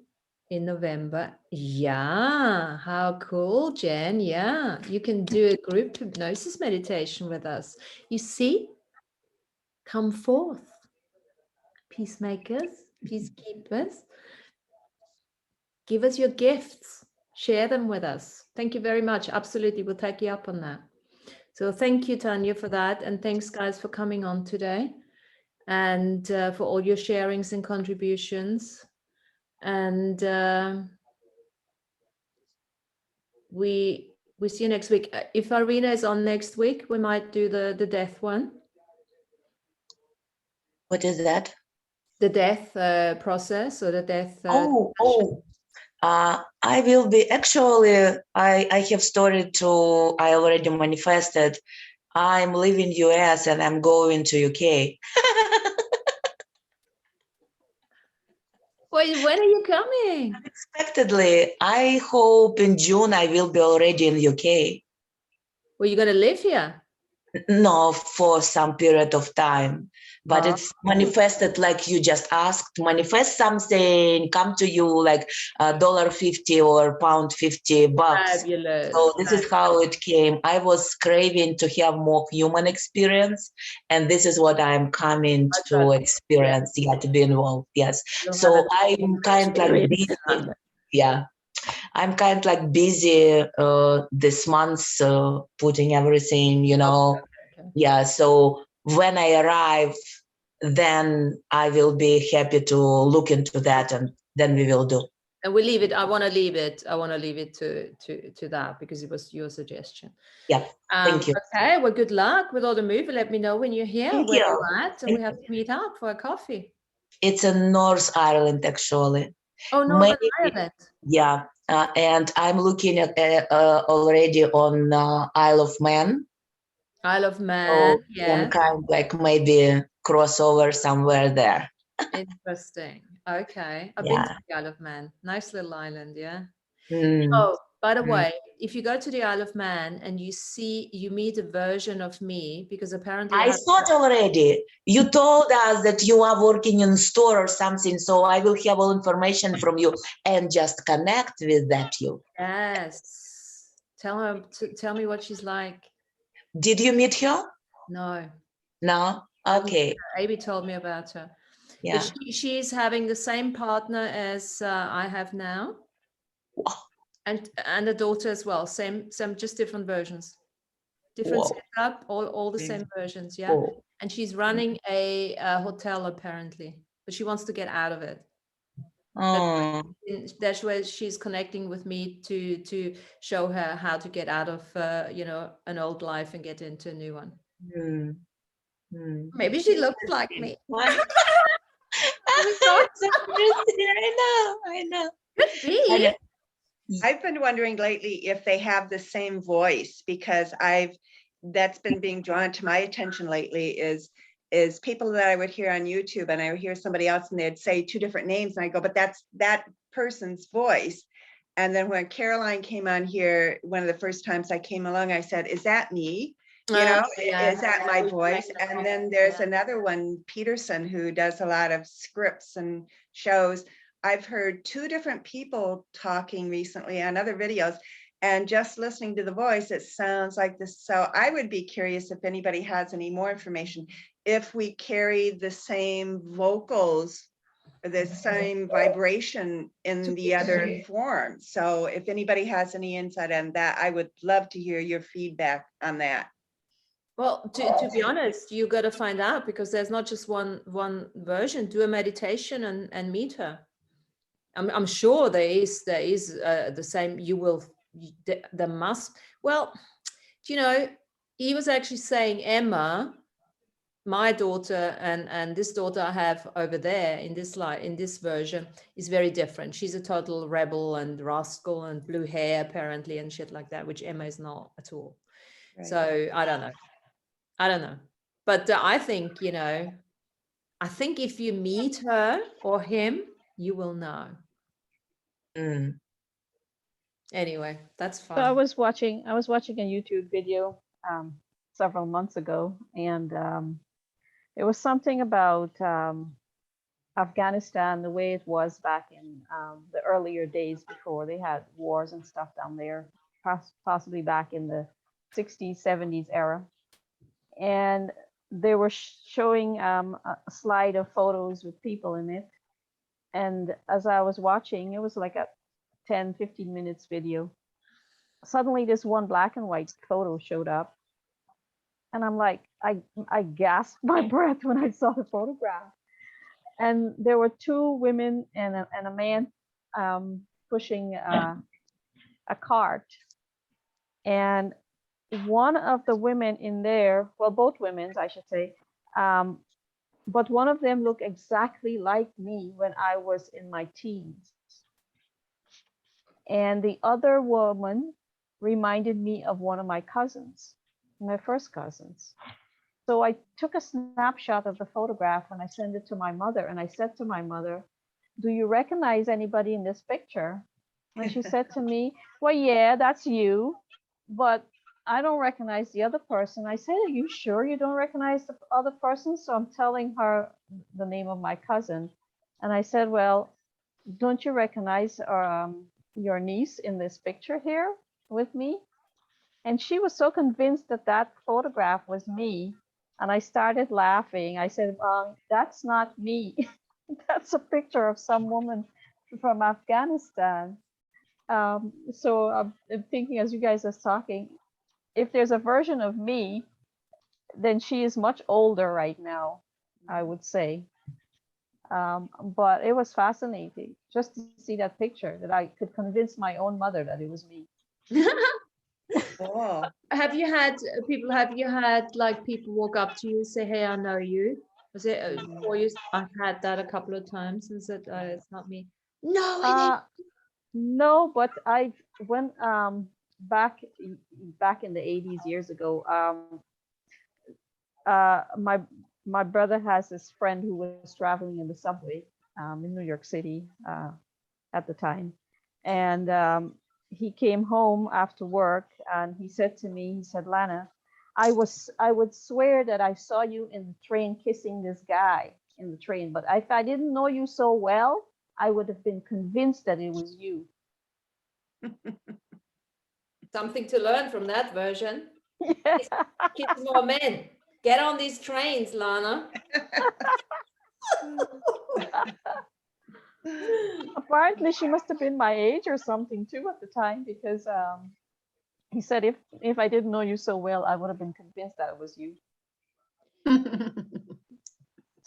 In November. Yeah, how cool, Jen. Yeah, you can do a group hypnosis meditation with us. You see, come forth, peacemakers, peacekeepers. Give us your gifts. Share them with us. Thank you very much. Absolutely, we'll take you up on that. So thank you, Tanya, for that. And thanks, guys, for coming on today and for all your sharings and contributions. And we see you next week. If Arena is on next week, we might do the death one. What is that? The death process, or the death. I will be actually, I have started to, I already manifested. I'm leaving US and I'm going to UK. Wait, when are you coming? Unexpectedly, I hope in June I will be already in UK. Well, you're going to live here? No, for some period of time, but Oh. it's manifested like you just asked. Manifest something, come to you like $1.50 or £1.50. Fabulous. So this is how it came. I was craving to have more human experience, and this is what I'm coming to experience. Yeah, to be involved. Yes. You'll So I'm kind of like busy. Yeah. I'm kind of like busy this month, putting everything, you know. Okay. Yeah. So when I arrive, then I will be happy to look into that, and then we will do. And we leave it. I want to leave it. I want to leave it to that because it was your suggestion. Yeah. Thank you. Okay. Well, good luck with all the movie. Let me know when you're here, Thank where you. you're at, and we have to meet up for a coffee. It's in North Ireland, actually. Oh, Northern Ireland. Yeah. And I'm looking at already on Isle of Man. Isle of Man. So Yeah. kind of like maybe crossover somewhere there. Interesting. Okay. I've Yeah. been to the Isle of Man. Nice little island. Yeah. Mm. Oh, by the way, if you go to the Isle of Man and you meet a version of me, because apparently I thought already. You told us that you are working in store or something, so I will have all information from you and just connect with that you. Yes. Tell me what she's like. Did you meet her? No. No? Okay. Abby told me about her. Yeah. But she's having the same partner as I have now. Wow. And a daughter as well. Same, just different versions. Different Whoa. setup, all the same versions, yeah. Whoa. And she's running a hotel apparently, but she wants to get out of it. Oh. That's where she's connecting with me to show her how to get out of an old life and get into a new one. Mm. Mm. Maybe she looks like me. I know. Could be. I've been wondering lately if they have the same voice, because that's been being drawn to my attention lately is people that I would hear on YouTube, and I would hear somebody else and they'd say two different names and I go, but that's that person's voice. And then when Caroline came on here, one of the first times I came along, I said, is that me? You know, Yeah. is that my voice? And then there's another one, Peterson, who does a lot of scripts and shows. I've heard two different people talking recently on other videos, and just listening to the voice, it sounds like this. So I would be curious if anybody has any more information, if we carry the same vocals, the same vibration in the other form. So if anybody has any insight on that, I would love to hear your feedback on that. Well, to be honest, you got to find out, because there's not just one version. Do a meditation and meet her. I'm sure there is the same. You will, there must. Well, you know, he was actually saying Emma, my daughter, and this daughter I have over there in this version is very different. She's a total rebel and rascal and blue hair apparently and shit like that, which Emma is not at all. Right. So I don't know, but I think, you know, I think if you meet her or him, you will know. Mm. Anyway, that's fine. So I was watching a YouTube video several months ago, and it was something about Afghanistan, the way it was back in the earlier days before they had wars and stuff down there, possibly back in the 60s, 70s era. And they were showing a slide of photos with people in it. And as I was watching, it was like a 10, 15 minutes video. Suddenly this one black and white photo showed up. And I'm like, I gasped my breath when I saw the photograph. And there were two women and a man pushing a cart. And one of the women in there, well, both women, I should say, but one of them looked exactly like me when I was in my teens. And the other woman reminded me of one of my cousins, my first cousins. So I took a snapshot of the photograph and I sent it to my mother. And I said to my mother, "Do you recognize anybody in this picture?" And she said to me, "Well, yeah, that's you, but I don't recognize the other person." I said, "Are you sure you don't recognize the other person?" So I'm telling her the name of my cousin. And I said, "Well, don't you recognize your niece in this picture here with me?" And she was so convinced that that photograph was me. And I started laughing. I said, "That's not me. That's a picture of some woman from Afghanistan." So I'm thinking, as you guys are talking, if there's a version of me, then she is much older right now, I would say. But it was fascinating just to see that picture, that I could convince my own mother that it was me. Cool. Have you had like people walk up to you and say, "Hey, I know you"? Was it for you? I've had that a couple of times and said, "It's not me." No, it No, but I when back in the 80s, years ago, my brother has this friend who was traveling in the subway in New York City at the time, and he came home after work and he said to me, he said, "Lana, I would swear that I saw you in the train kissing this guy in the train, but if I didn't know you so well, I would have been convinced that it was you." something to learn from that version. Yeah. Kiss more men. Get on these trains, Lana. Apparently she must have been my age or something too at the time, because he said if I didn't know you so well, I would have been convinced that it was you.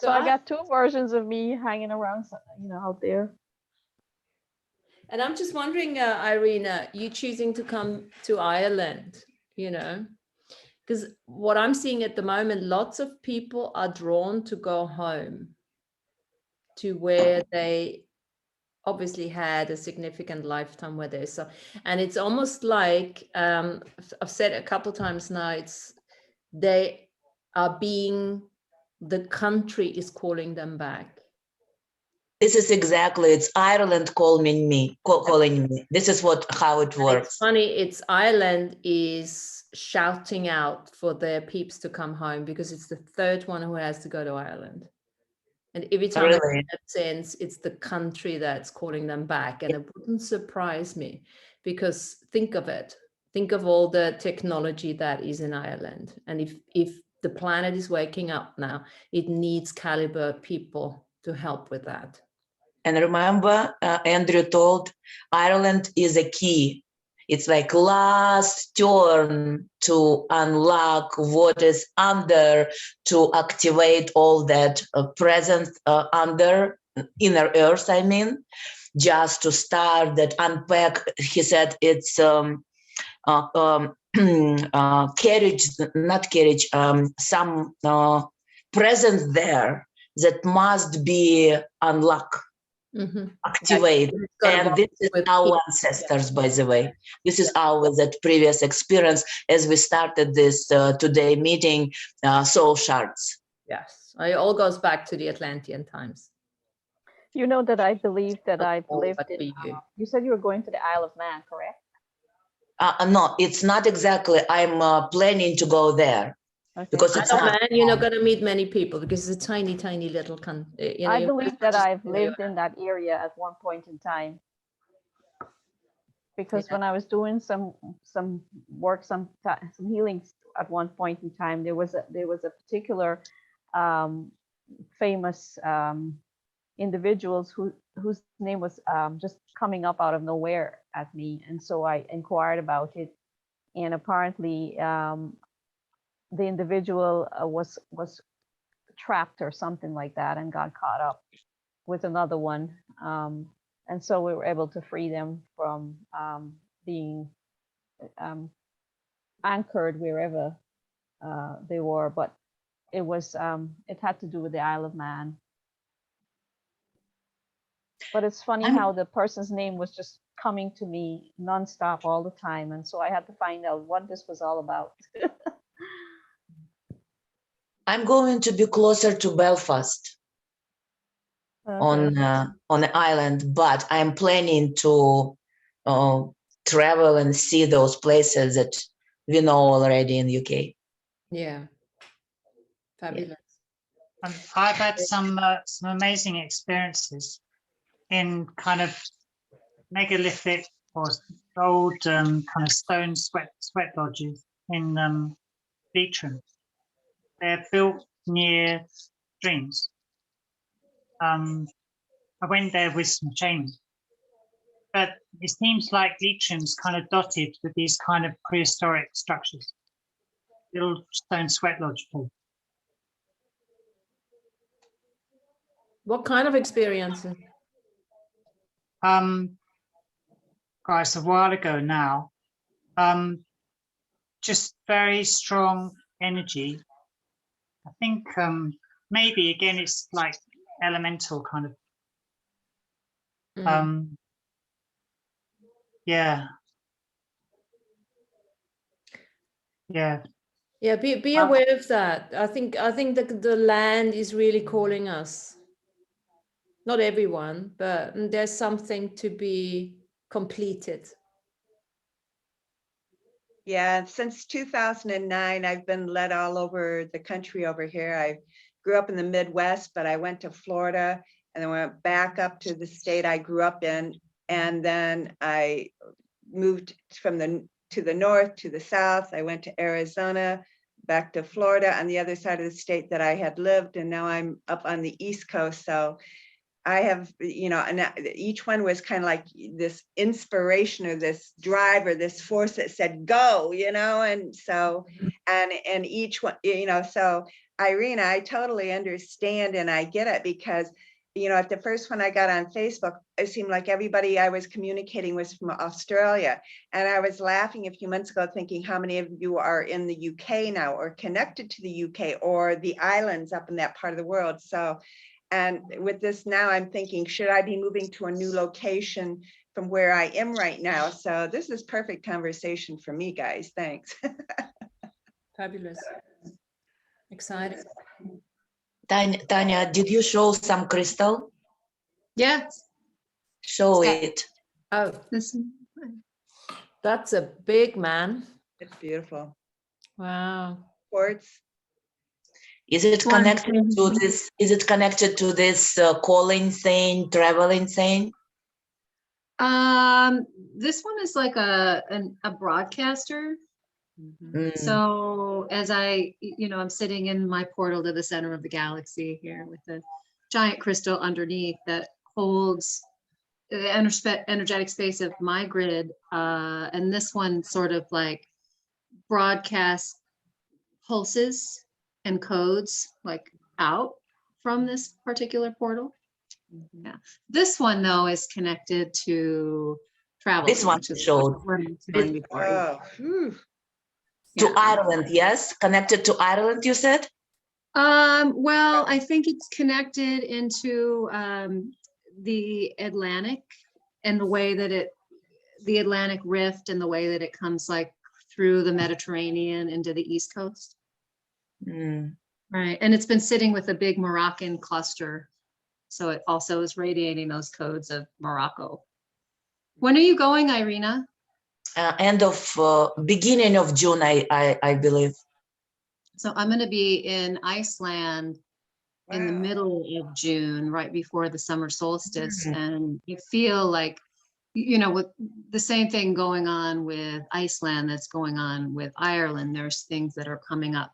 So I got two versions of me hanging around, out there. And I'm just wondering, Irina, you choosing to come to Ireland, because what I'm seeing at the moment, lots of people are drawn to go home to where they obviously had a significant lifetime where they're so, and it's almost like I've said a couple times now, they are being, the country is calling them back. This is exactly, it's Ireland calling me. This is how it And it's works. funny, it's Ireland is shouting out for their peeps to come home because it's the third one who has to go to Ireland. And every time I Really? get that sense, it's the country that's calling them back. And it wouldn't surprise me because think of it. Think of all the technology that is in Ireland. And if the planet is waking up now, it needs caliber people to help with that. And remember, Andrew told Ireland is a key. It's like last turn to unlock what is under, to activate all that present under inner earth, I mean, just to start that unpack. He said it's carriage, not carriage, some presence there that must be unlocked. Activate. And this is our ancestors, by the way. This is our that previous experience as we started this today meeting, soul shards. Yes, it all goes back to the Atlantean times. You know that I believe that I've all lived but in, for you. you said you were going to the Isle of Man, correct? No, it's not exactly. I'm planning to go there. Okay. Because it's not. Man, you're not going to meet many people because it's a tiny, tiny little country. You know, I believe that I've lived in that area at one point in time. Because when I was doing some work, some healings at one point in time, there was a particular famous individuals whose name was just coming up out of nowhere at me, and so I inquired about it, and apparently the individual was trapped or something like that and got caught up with another one, and so we were able to free them from being anchored wherever they were, but it was it had to do with the Isle of Man. But it's funny how the person's name was just coming to me nonstop all the time, and so I had to find out what this was all about. I'm going to be closer to Belfast on the island, but I'm planning to travel and see those places that we know already in UK. Yeah, fabulous. I've had some amazing experiences in kind of megalithic or old kind of stone sweat lodges in Leitrim. They're built near streams. I went there with some chains, but it seems like Leitrim's kind of dotted with these kind of prehistoric structures, little stone sweat lodge places. What kind of experiences? Guys, a while ago now, just very strong energy. I think maybe again it's like elemental kind of. Yeah. Be aware of that. I think that the land is really calling us. Not everyone, but there's something to be completed. Yeah, since 2009, I've been led all over the country over here. I grew up in the Midwest, but I went to Florida and then went back up to the state I grew up in. And then I moved from to the north to the south. I went to Arizona, back to Florida on the other side of the state that I had lived. And now I'm up on the East Coast. So I have, you know, and each one was kind of like this inspiration or this drive or this force that said, go, you know, and so, and each one, you know, so Irina, I totally understand and I get it because, you know, at the first one I got on Facebook, it seemed like everybody I was communicating was from Australia. And I was laughing a few months ago thinking how many of you are in the UK now or connected to the UK or the islands up in that part of the world. So, and with this now, I'm thinking, should I be moving to a new location from where I am right now? So this is perfect conversation for me, guys. Thanks. Fabulous. Exciting. Tanya, did you show some crystal? Yeah. Show Yeah. it. Oh, This, that's a big man. It's beautiful. Wow. Quartz. Is it One. connected to this? Is it connected to this calling thing, traveling thing? this one is like a broadcaster. Mm. So as I'm sitting in my portal to the center of the galaxy here with the giant crystal underneath that holds the energetic space of my grid. And this one sort of like broadcasts pulses and codes like out from this particular portal. Yeah. This one though is connected to travel. This one which is showed. what I was saying before. Oh, whew. To Yeah. Ireland, yes? Connected to Ireland, you said? Well, I think it's connected into the Atlantic and the way that the Atlantic Rift and the way that it comes like through the Mediterranean into the East Coast. Mm. Right. And it's been sitting with a big Moroccan cluster. So it also is radiating those codes of Morocco. When are you going, Irina? End of beginning of June, I believe. So I'm going to be in Iceland in the Wow. middle of June, right before the summer solstice. Mhm. And you feel like, with the same thing going on with Iceland that's going on with Ireland, there's things that are coming up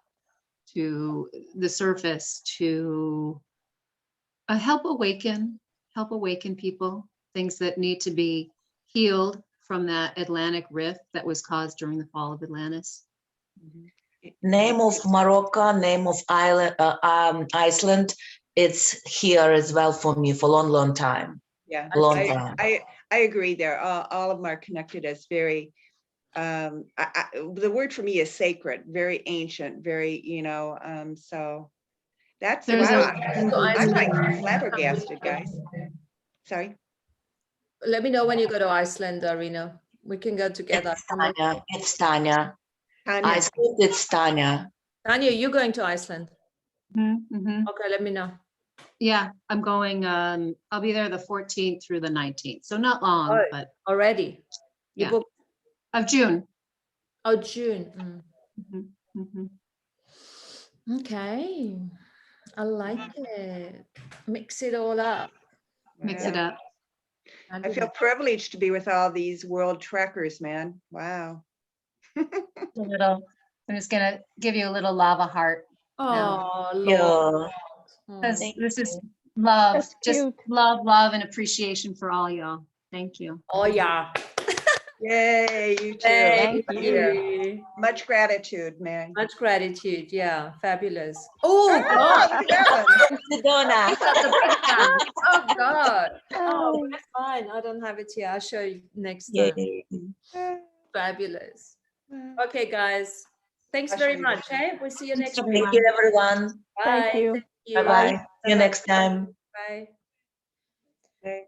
to the surface to help awaken people, things that need to be healed from that Atlantic rift that was caused during the fall of Atlantis. Name of Morocco, name of Iceland, it's here as well for me for long, long time. Yeah, Long time. I agree there. All of them are connected as very, the word for me is sacred, very ancient, very, so that's, There's wow. a- I'm like flabbergasted, guys. Sorry. Let me know when you go to Iceland, Arena. We can go together. It's Tanya. It's Tanya. Tanya. Iceland, it's Tanya. Tanya, you're going to Iceland. Mhm. Okay, let me know. Yeah, I'm going, I'll be there the 14th through the 19th. So not long, Oh. but Already. You Yeah. booked of June. June. Mhm, mhm. Okay. I like it. Mix it all up. Mix it up. I feel privileged to be with all these world trekkers, man. Wow. I'm just gonna give you a little lava heart. Oh, Lord. Yeah. Because Oh. this is love, That's just cute. love and appreciation for all y'all. Thank you. Oh, yeah. Yay, you too. Thank Thank you. Much gratitude, man. Much gratitude. Yeah, fabulous. Oh, Ah, God. look at that one. Sedona. That's a big one. Oh, God. Oh, Oh. where's mine? I don't have it here. I'll show you next Yeah. time. Fabulous. Ah. Okay, guys. Thanks I'll very show you much. this Hey, we'll see you Thanks, next week. Thank you, everyone. Bye. Thank you. Thank you. Bye-bye. See you Bye-bye. next time. Bye. Okay.